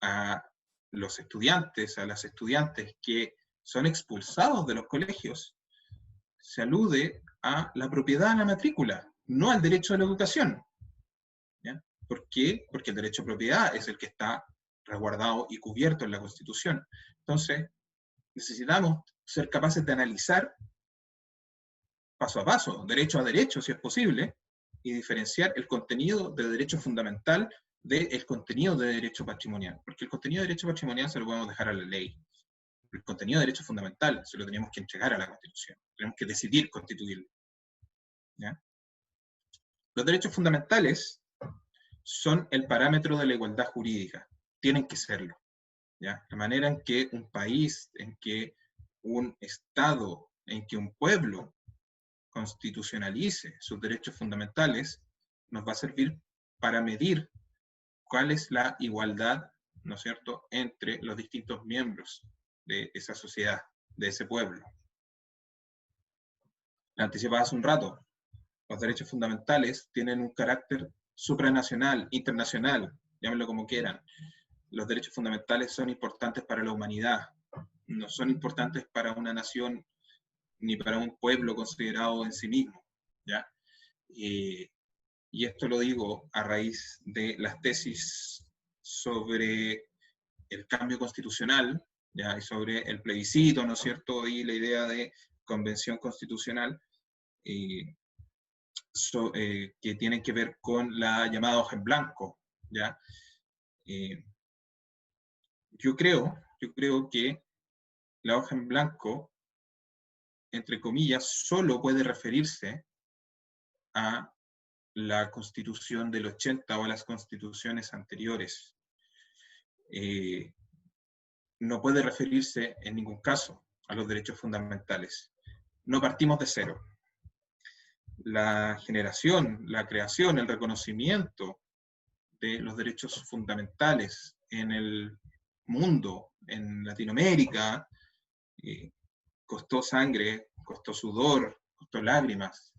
a los estudiantes, a las estudiantes que son expulsados de los colegios, se alude a la propiedad a la matrícula, no al derecho a la educación. ¿Ya? ¿Por qué? Porque el derecho a propiedad es el que está resguardado y cubierto en la Constitución. Entonces, necesitamos ser capaces de analizar paso a paso, derecho a derecho, si es posible, y diferenciar el contenido de derecho fundamental del contenido de derecho patrimonial. Porque el contenido de derecho patrimonial se lo podemos dejar a la ley. El contenido de derecho fundamental se lo tenemos que entregar a la Constitución. Tenemos que decidir constituirlo. ¿Ya? Los derechos fundamentales son el parámetro de la igualdad jurídica. Tienen que serlo. ¿Ya? La manera en que un país, en que un Estado, en que un pueblo constitucionalice sus derechos fundamentales, nos va a servir para medir cuál es la igualdad, ¿no es cierto?, entre los distintos miembros de esa sociedad, de ese pueblo. La anticipaba hace un rato, los derechos fundamentales tienen un carácter supranacional, internacional, llámenlo como quieran. Los derechos fundamentales son importantes para la humanidad, no son importantes para una nación ni para un pueblo considerado en sí mismo, ¿ya? Y esto lo digo a raíz de las tesis sobre el cambio constitucional, ¿ya? Y sobre el plebiscito, ¿no es cierto? Y la idea de convención constitucional, que tienen que ver con la llamada hoja en blanco, ¿ya? Yo creo que la hoja en blanco, entre comillas, solo puede referirse a la Constitución del 80 o a las constituciones anteriores. No puede referirse en ningún caso a los derechos fundamentales. No partimos de cero. La generación, la creación, el reconocimiento de los derechos fundamentales en el mundo, en Latinoamérica, costó sangre, costó sudor, costó lágrimas.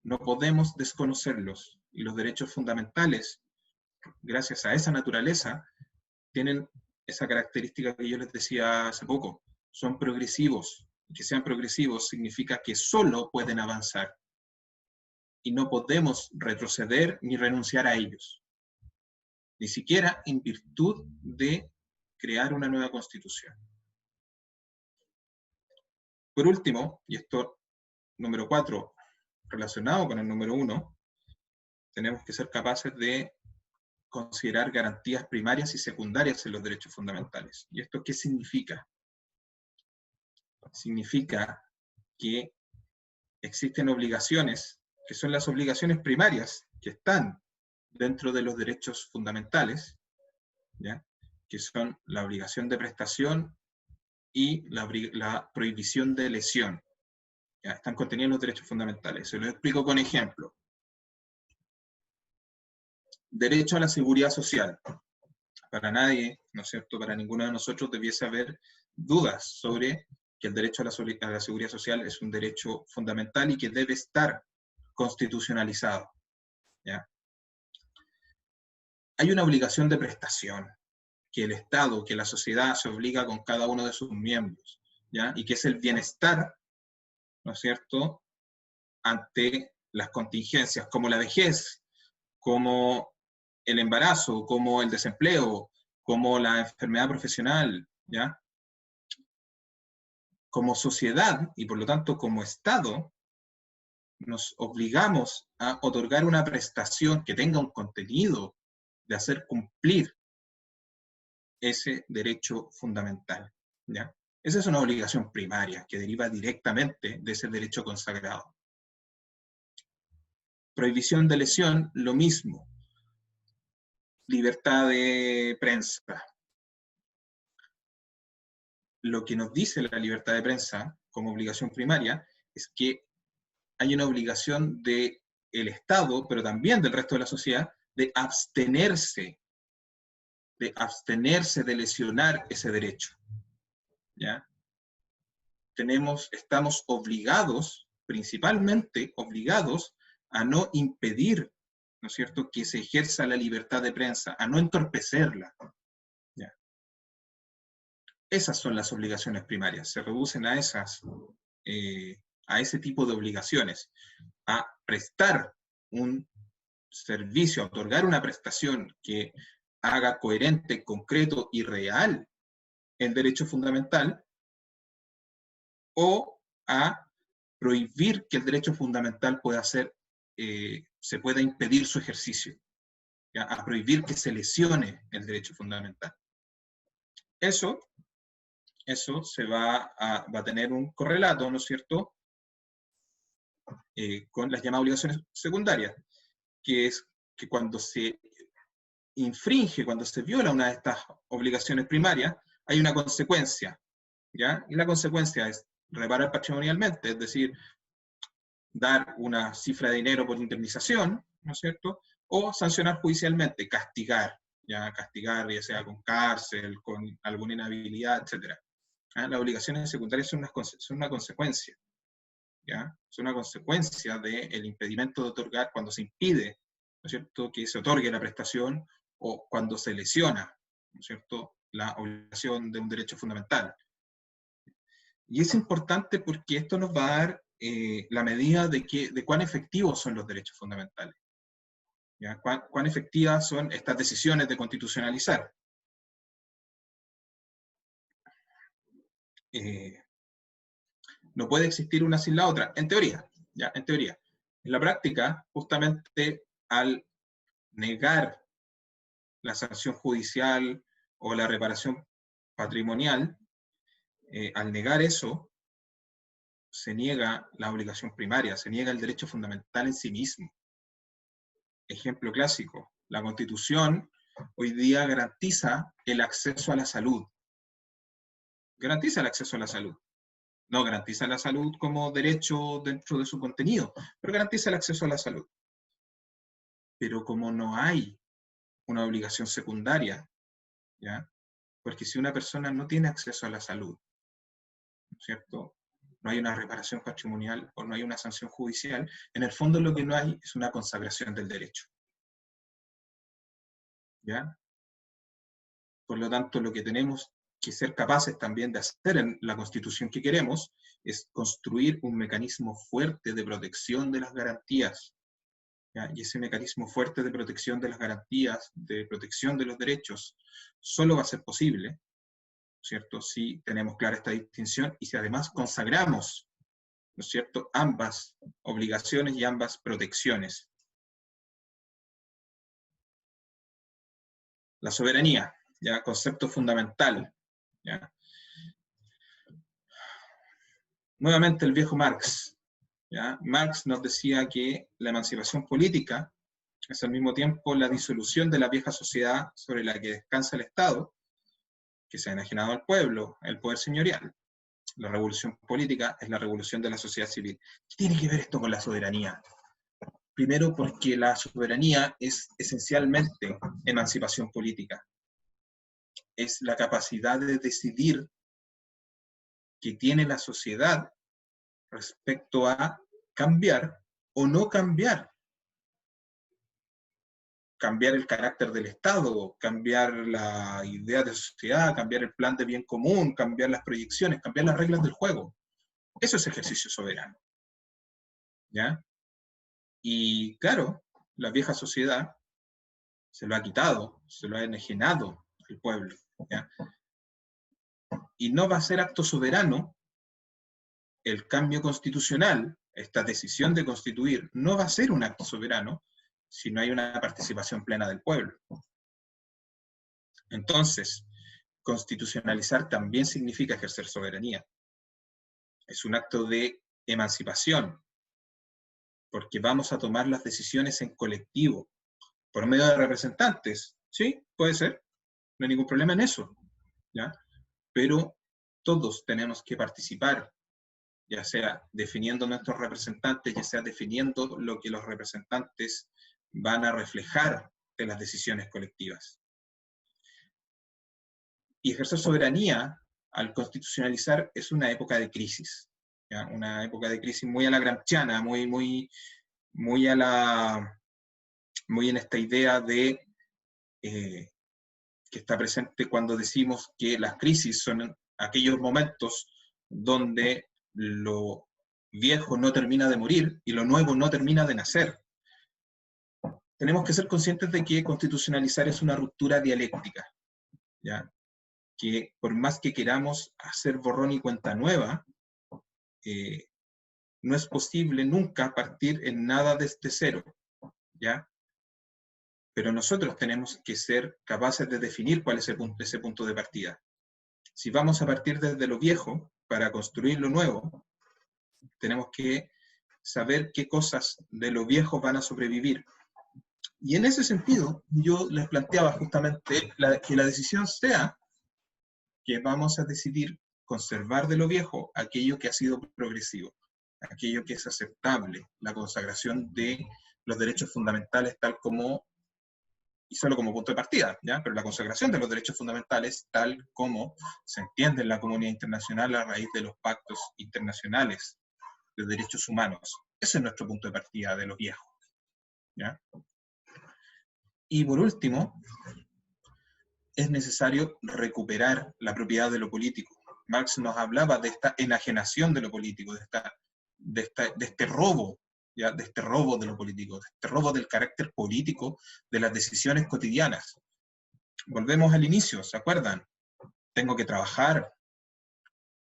No podemos desconocerlos, y los derechos fundamentales, gracias a esa naturaleza, tienen esa característica que yo les decía hace poco, son progresivos. Que sean progresivos significa que solo pueden avanzar, y no podemos retroceder ni renunciar a ellos, ni siquiera en virtud de crear una nueva constitución. Por último, y esto número 4, relacionado con el número 1, tenemos que ser capaces de considerar garantías primarias y secundarias en los derechos fundamentales. ¿Y esto qué significa? Significa que existen obligaciones, que son las obligaciones primarias, que están dentro de los derechos fundamentales, ¿ya? Que son la obligación de prestación y la prohibición de lesión. ¿Ya? Están contenidos en los derechos fundamentales. Se lo explico con ejemplo. Derecho a la seguridad social. Para nadie, ¿no es cierto?, para ninguno de nosotros debiese haber dudas sobre que el derecho a la seguridad social es un derecho fundamental y que debe estar constitucionalizado. ¿Ya? Hay una obligación de prestación que el Estado, que la sociedad se obliga con cada uno de sus miembros, ¿ya? Y que es el bienestar, ¿no es cierto?, ante las contingencias, como la vejez, como el embarazo, como el desempleo, como la enfermedad profesional, ¿ya? Como sociedad, y por lo tanto como Estado, nos obligamos a otorgar una prestación que tenga un contenido de hacer cumplir ese derecho fundamental, ¿ya? Esa es una obligación primaria que deriva directamente de ese derecho consagrado. Prohibición de lesión, lo mismo. Libertad de prensa. Lo que nos dice la libertad de prensa como obligación primaria es que hay una obligación del Estado, pero también del resto de la sociedad, de abstenerse de lesionar ese derecho. ¿Ya? Estamos obligados, principalmente obligados, a no impedir, ¿no es cierto?, que se ejerza la libertad de prensa, a no entorpecerla. ¿Ya? Esas son las obligaciones primarias, se reducen a ese tipo de obligaciones, a prestar un servicio, a otorgar una prestación que haga coherente, concreto y real el derecho fundamental, o a prohibir que el derecho fundamental pueda ser, se pueda impedir su ejercicio, ¿ya? A prohibir que se lesione el derecho fundamental. Eso se va a tener un correlato, ¿no es cierto?, con las llamadas obligaciones secundarias, que es que cuando se infringe, cuando se viola una de estas obligaciones primarias, hay una consecuencia, ¿ya? Y la consecuencia es reparar patrimonialmente, es decir, dar una cifra de dinero por indemnización, ¿no es cierto?, o sancionar judicialmente, castigar, ya sea con cárcel, con alguna inhabilidad, etc. Las obligaciones secundarias son una consecuencia, ¿ya? Son una consecuencia del impedimento de otorgar cuando se impide, ¿no es cierto?, que se otorgue la prestación, o cuando se lesiona, ¿no es cierto?, la obligación de un derecho fundamental. Y es importante porque esto nos va a dar la medida de cuán efectivos son los derechos fundamentales, ¿ya? Cuán efectivas son estas decisiones de constitucionalizar. No puede existir una sin la otra, en teoría, ¿ya? En teoría. En la práctica, justamente al negar la sanción judicial o la reparación patrimonial, al negar eso, se niega la obligación primaria, se niega el derecho fundamental en sí mismo. Ejemplo clásico, la Constitución hoy día garantiza el acceso a la salud. Garantiza el acceso a la salud. No garantiza la salud como derecho dentro de su contenido, pero garantiza el acceso a la salud. Pero como no hay una obligación secundaria, ¿ya? Porque si una persona no tiene acceso a la salud, ¿no es cierto?, no hay una reparación patrimonial o no hay una sanción judicial, en el fondo lo que no hay es una consagración del derecho, ¿ya? Por lo tanto, lo que tenemos que ser capaces también de hacer en la Constitución que queremos es construir un mecanismo fuerte de protección de las garantías, ¿ya? Y ese mecanismo fuerte de protección de las garantías, de protección de los derechos, solo va a ser posible, ¿cierto?, si tenemos clara esta distinción y si además consagramos, ¿no es cierto?, ambas obligaciones y ambas protecciones. La soberanía, ¿ya?, concepto fundamental, ¿ya? Nuevamente el viejo Marx, ¿ya? Marx nos decía que la emancipación política es al mismo tiempo la disolución de la vieja sociedad sobre la que descansa el Estado, que se ha enajenado al pueblo, el poder señorial. La revolución política es la revolución de la sociedad civil. ¿Qué tiene que ver esto con la soberanía? Primero, porque la soberanía es esencialmente emancipación política. Es la capacidad de decidir que tiene la sociedad respecto a cambiar o no cambiar. Cambiar el carácter del Estado, cambiar la idea de sociedad, cambiar el plan de bien común, cambiar las proyecciones, cambiar las reglas del juego. Eso es ejercicio soberano, ¿ya? Y claro, la vieja sociedad se lo ha quitado, se lo ha enajenado al pueblo, ¿ya? Y no va a ser acto soberano el cambio constitucional, esta decisión de constituir, no va a ser un acto soberano si no hay una participación plena del pueblo. Entonces, constitucionalizar también significa ejercer soberanía. Es un acto de emancipación, porque vamos a tomar las decisiones en colectivo, por medio de representantes. Sí, puede ser, no hay ningún problema en eso, ¿ya? Pero todos tenemos que participar, ya sea definiendo nuestros representantes, ya sea definiendo lo que los representantes van a reflejar de las decisiones colectivas. Y ejercer soberanía, al constitucionalizar, es una época de crisis, ¿ya? Una época de crisis muy a la gramsciana, muy en esta idea de que está presente cuando decimos que las crisis son aquellos momentos donde lo viejo no termina de morir y lo nuevo no termina de nacer. Tenemos que ser conscientes de que constitucionalizar es una ruptura dialéctica, ¿ya? Que por más que queramos hacer borrón y cuenta nueva, no es posible nunca partir en nada desde cero, ¿ya? Pero nosotros tenemos que ser capaces de definir cuál es ese punto de partida. Si vamos a partir desde lo viejo para construir lo nuevo, tenemos que saber qué cosas de lo viejo van a sobrevivir. Y en ese sentido, yo les planteaba justamente que la decisión sea que vamos a decidir conservar de lo viejo aquello que ha sido progresivo, aquello que es aceptable, la consagración de los derechos fundamentales tal como, y solo como punto de partida, ¿ya? Pero la consagración de los derechos fundamentales tal como se entiende en la comunidad internacional a raíz de los pactos internacionales de derechos humanos. Ese es nuestro punto de partida de lo viejo, ¿ya? Y por último, es necesario recuperar la propiedad de lo político. Marx nos hablaba de esta enajenación de lo político, de este robo, ¿ya? De este robo de lo político, de este robo del carácter político de las decisiones cotidianas. Volvemos al inicio, ¿se acuerdan? Tengo que trabajar,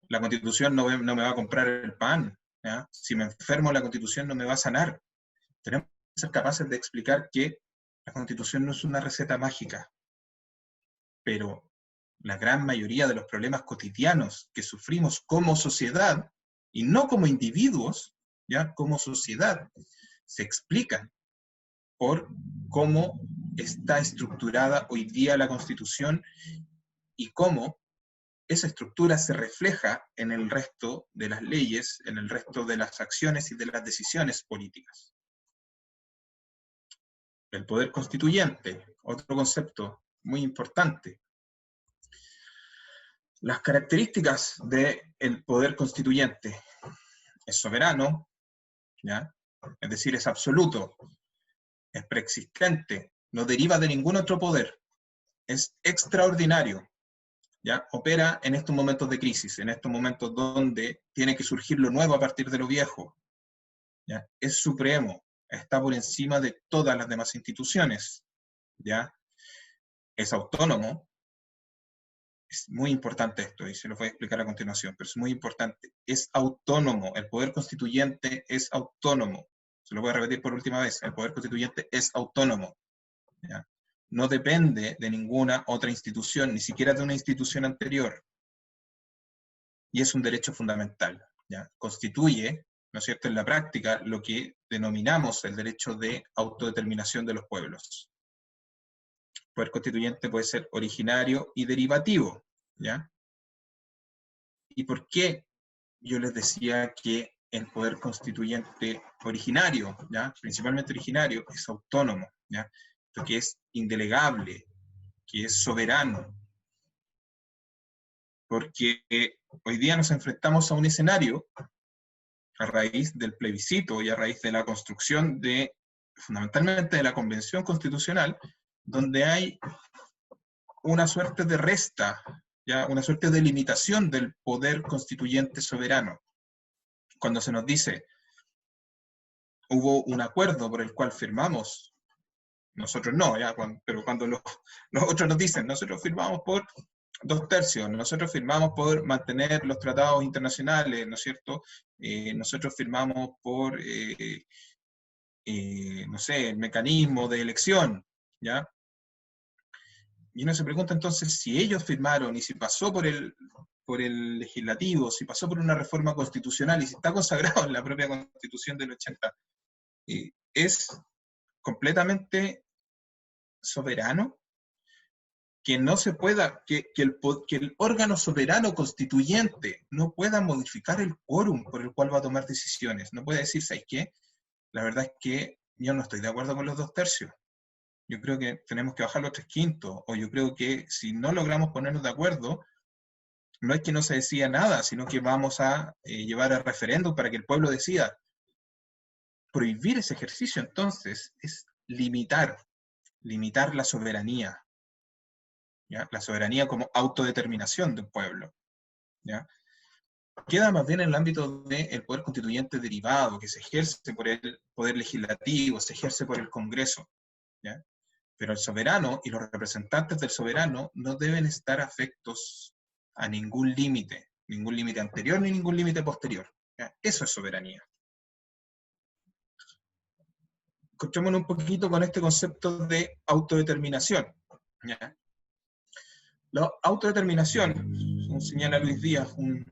la Constitución no me va a comprar el pan, ¿ya? Si me enfermo la Constitución no me va a sanar. Tenemos que ser capaces de explicar que la Constitución no es una receta mágica, pero la gran mayoría de los problemas cotidianos que sufrimos como sociedad, y no como individuos, ya como sociedad, se explican por cómo está estructurada hoy día la Constitución y cómo esa estructura se refleja en el resto de las leyes, en el resto de las acciones y de las decisiones políticas. El poder constituyente, otro concepto muy importante. Las características del poder constituyente: es soberano, ¿ya? Es decir, es absoluto, es preexistente, no deriva de ningún otro poder, es extraordinario, ¿ya? Opera en estos momentos de crisis, en estos momentos donde tiene que surgir lo nuevo a partir de lo viejo, ¿ya? Es supremo, está por encima de todas las demás instituciones, ¿ya? Es autónomo. Es muy importante esto, y se lo voy a explicar a continuación, pero es muy importante. Es autónomo, el poder constituyente es autónomo. Se lo voy a repetir por última vez, el poder constituyente es autónomo, ¿ya? No depende de ninguna otra institución, ni siquiera de una institución anterior. Y es un derecho fundamental, ¿ya? Constituye, ¿no es cierto?, en la práctica, lo que denominamos el derecho de autodeterminación de los pueblos. El poder constituyente puede ser originario y derivativo, ¿ya? ¿Y por qué yo les decía que el poder constituyente originario, ¿ya?, principalmente originario, es autónomo, ¿ya?, que es indelegable, que es soberano? Porque hoy día nos enfrentamos a un escenario, a raíz del plebiscito y a raíz de la construcción fundamentalmente de la Convención Constitucional, donde hay una suerte de resta, ¿ya?, una suerte de limitación del poder constituyente soberano. Cuando se nos dice, hubo un acuerdo por el cual firmamos, nosotros no, ¿ya?, pero cuando los otros nos dicen, nosotros firmamos por 2/3, nosotros firmamos por mantener los tratados internacionales, ¿no es cierto? Nosotros firmamos por, no sé, el mecanismo de elección, ¿ya? Y uno se pregunta entonces si ellos firmaron y si pasó por el legislativo, si pasó por una reforma constitucional y si está consagrado en la propia Constitución del 80, ¿es completamente soberano? Que no se pueda, que el órgano soberano constituyente no pueda modificar el quórum por el cual va a tomar decisiones. No puede decir, ¿sabes qué? La verdad es que yo no estoy de acuerdo con los 2/3. Yo creo que tenemos que bajar los 3/5, o yo creo que si no logramos ponernos de acuerdo, no es que no se decida nada, sino que vamos a llevar a referéndum para que el pueblo decida. Prohibir ese ejercicio, entonces, es limitar la soberanía, ¿ya? La soberanía como autodeterminación de un pueblo, ¿ya? Queda más bien en el ámbito del poder constituyente derivado, que se ejerce por el poder legislativo, se ejerce por el Congreso, ¿ya? Pero el soberano y los representantes del soberano no deben estar afectos a ningún límite anterior ni ningún límite posterior, ¿ya? Eso es soberanía. encontrémonos un poquito con este concepto de autodeterminación. ¿Ya? La autodeterminación, como señala Luis Díaz, un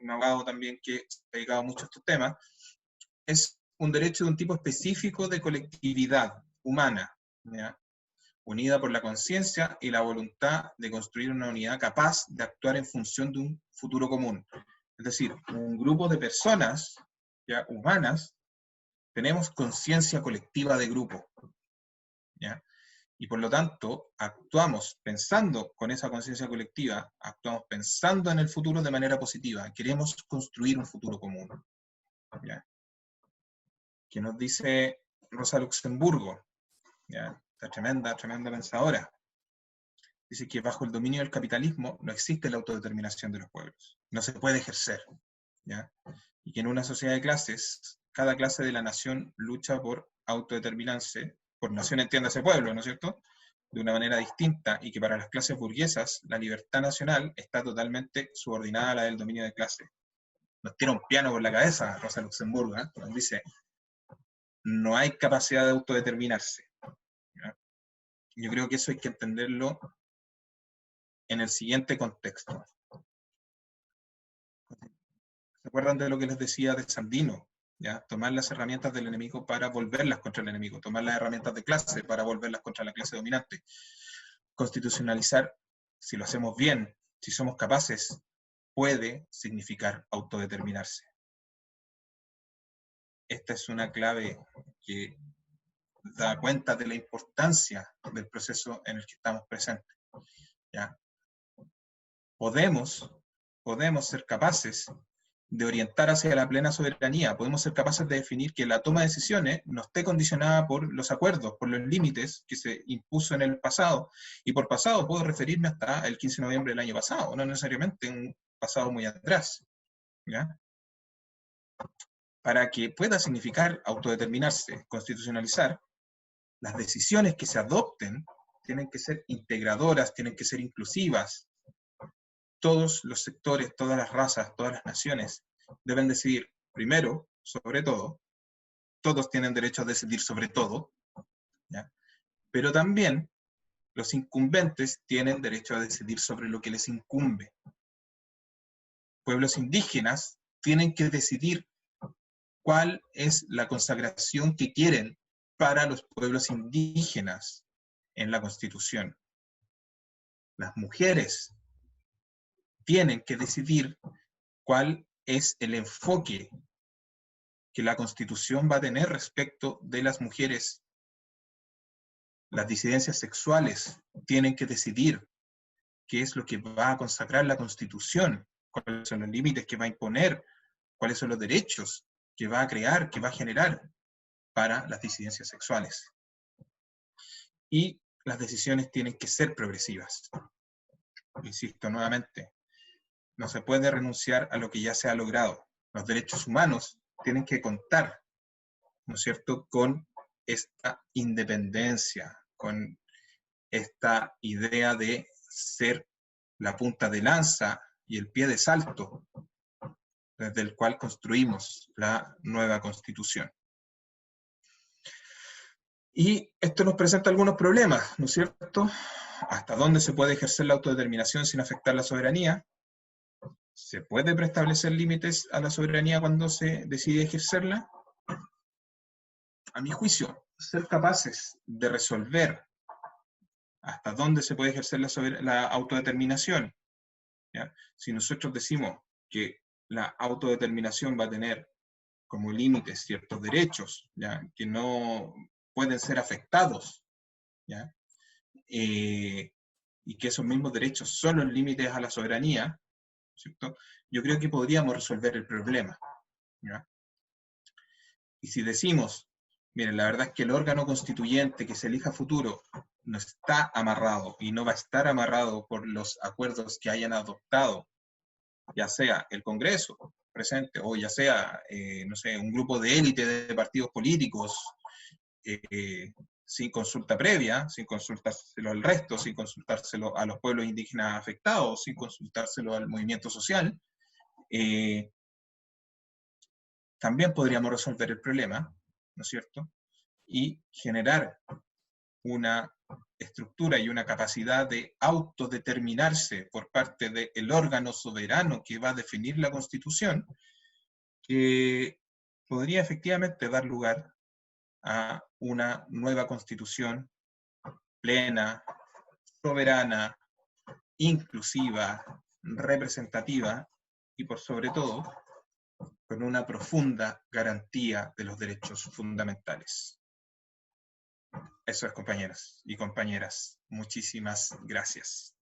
abogado también que se ha dedicado mucho a estos temas, es un derecho de un tipo específico de colectividad humana, ¿ya? Unida por la conciencia y la voluntad de construir una unidad capaz de actuar en función de un futuro común. Es decir, un grupo de personas, ¿ya?, humanas, tenemos conciencia colectiva de grupo, ¿ya? Y por lo tanto, actuamos pensando con esa conciencia colectiva, actuamos pensando en el futuro de manera positiva. Queremos construir un futuro común, ¿ya? Que nos dice Rosa Luxemburgo, ¿ya? Esta tremenda pensadora. Dice que bajo el dominio del capitalismo no existe la autodeterminación de los pueblos. No se puede ejercer, ¿ya? Y que en una sociedad de clases, cada clase de la nación lucha por autodeterminarse, por nación entiéndase pueblo, ¿no es cierto?, de una manera distinta, y que para las clases burguesas la libertad nacional está totalmente subordinada a la del dominio de clase. Nos tira un piano por la cabeza Rosa Luxemburgo, ¿eh? Nos dice, no hay capacidad de autodeterminarse, ¿ya? Yo creo que eso hay que entenderlo en el siguiente contexto. ¿Se acuerdan de lo que les decía de Sandino? ¿Ya? Tomar las herramientas del enemigo para volverlas contra el enemigo, tomar las herramientas de clase para volverlas contra la clase dominante. Constitucionalizar, si lo hacemos bien, si somos capaces, puede significar autodeterminarse. Esta es una clave que da cuenta de la importancia del proceso en el que estamos presentes, ¿ya? Podemos ser capaces de orientar hacia la plena soberanía, podemos ser capaces de definir que la toma de decisiones no esté condicionada por los acuerdos, por los límites que se impuso en el pasado, y por pasado puedo referirme hasta el 15 de noviembre del año pasado, no necesariamente un pasado muy atrás, ¿ya? Para que pueda significar autodeterminarse, constitucionalizar, las decisiones que se adopten tienen que ser integradoras, tienen que ser inclusivas. Todos los sectores, todas las razas, todas las naciones deben decidir primero, sobre todo. Todos tienen derecho a decidir sobre todo, ¿ya? Pero también los incumbentes tienen derecho a decidir sobre lo que les incumbe. Pueblos indígenas tienen que decidir cuál es la consagración que quieren para los pueblos indígenas en la Constitución. Las mujeres tienen que decidir cuál es el enfoque que la Constitución va a tener respecto de las mujeres. Las disidencias sexuales tienen que decidir qué es lo que va a consagrar la Constitución, cuáles son los límites que va a imponer, cuáles son los derechos que va a crear, que va a generar para las disidencias sexuales. Y las decisiones tienen que ser progresivas. Insisto nuevamente, no se puede renunciar a lo que ya se ha logrado. Los derechos humanos tienen que contar, ¿no es cierto?, con esta independencia, con esta idea de ser la punta de lanza y el pie de salto desde el cual construimos la nueva Constitución. Y esto nos presenta algunos problemas, ¿no es cierto? ¿Hasta dónde se puede ejercer la autodeterminación sin afectar la soberanía? ¿Se puede preestablecer límites a la soberanía cuando se decide ejercerla? A mi juicio, ser capaces de resolver hasta dónde se puede ejercer la autodeterminación, ¿ya? Si nosotros decimos que la autodeterminación va a tener como límites ciertos derechos, ¿ya?, que no pueden ser afectados, ¿ya? Y que esos mismos derechos son los límites a la soberanía, ¿cierto? Yo creo que podríamos resolver el problema, ¿ya? Y si decimos, miren, la verdad es que el órgano constituyente que se elija a futuro no está amarrado y no va a estar amarrado por los acuerdos que hayan adoptado, ya sea el Congreso presente o ya sea, no sé, un grupo de élite de partidos políticos, sin consulta previa, sin consultárselo al resto, sin consultárselo a los pueblos indígenas afectados, sin consultárselo al movimiento social, también podríamos resolver el problema, ¿no es cierto? y generar una estructura y una capacidad de autodeterminarse por parte del órgano soberano que va a definir la Constitución, que podría efectivamente dar lugar a una nueva Constitución plena, soberana, inclusiva, representativa y por sobre todo con una profunda garantía de los derechos fundamentales. Eso es, compañeros y compañeras. Muchísimas gracias.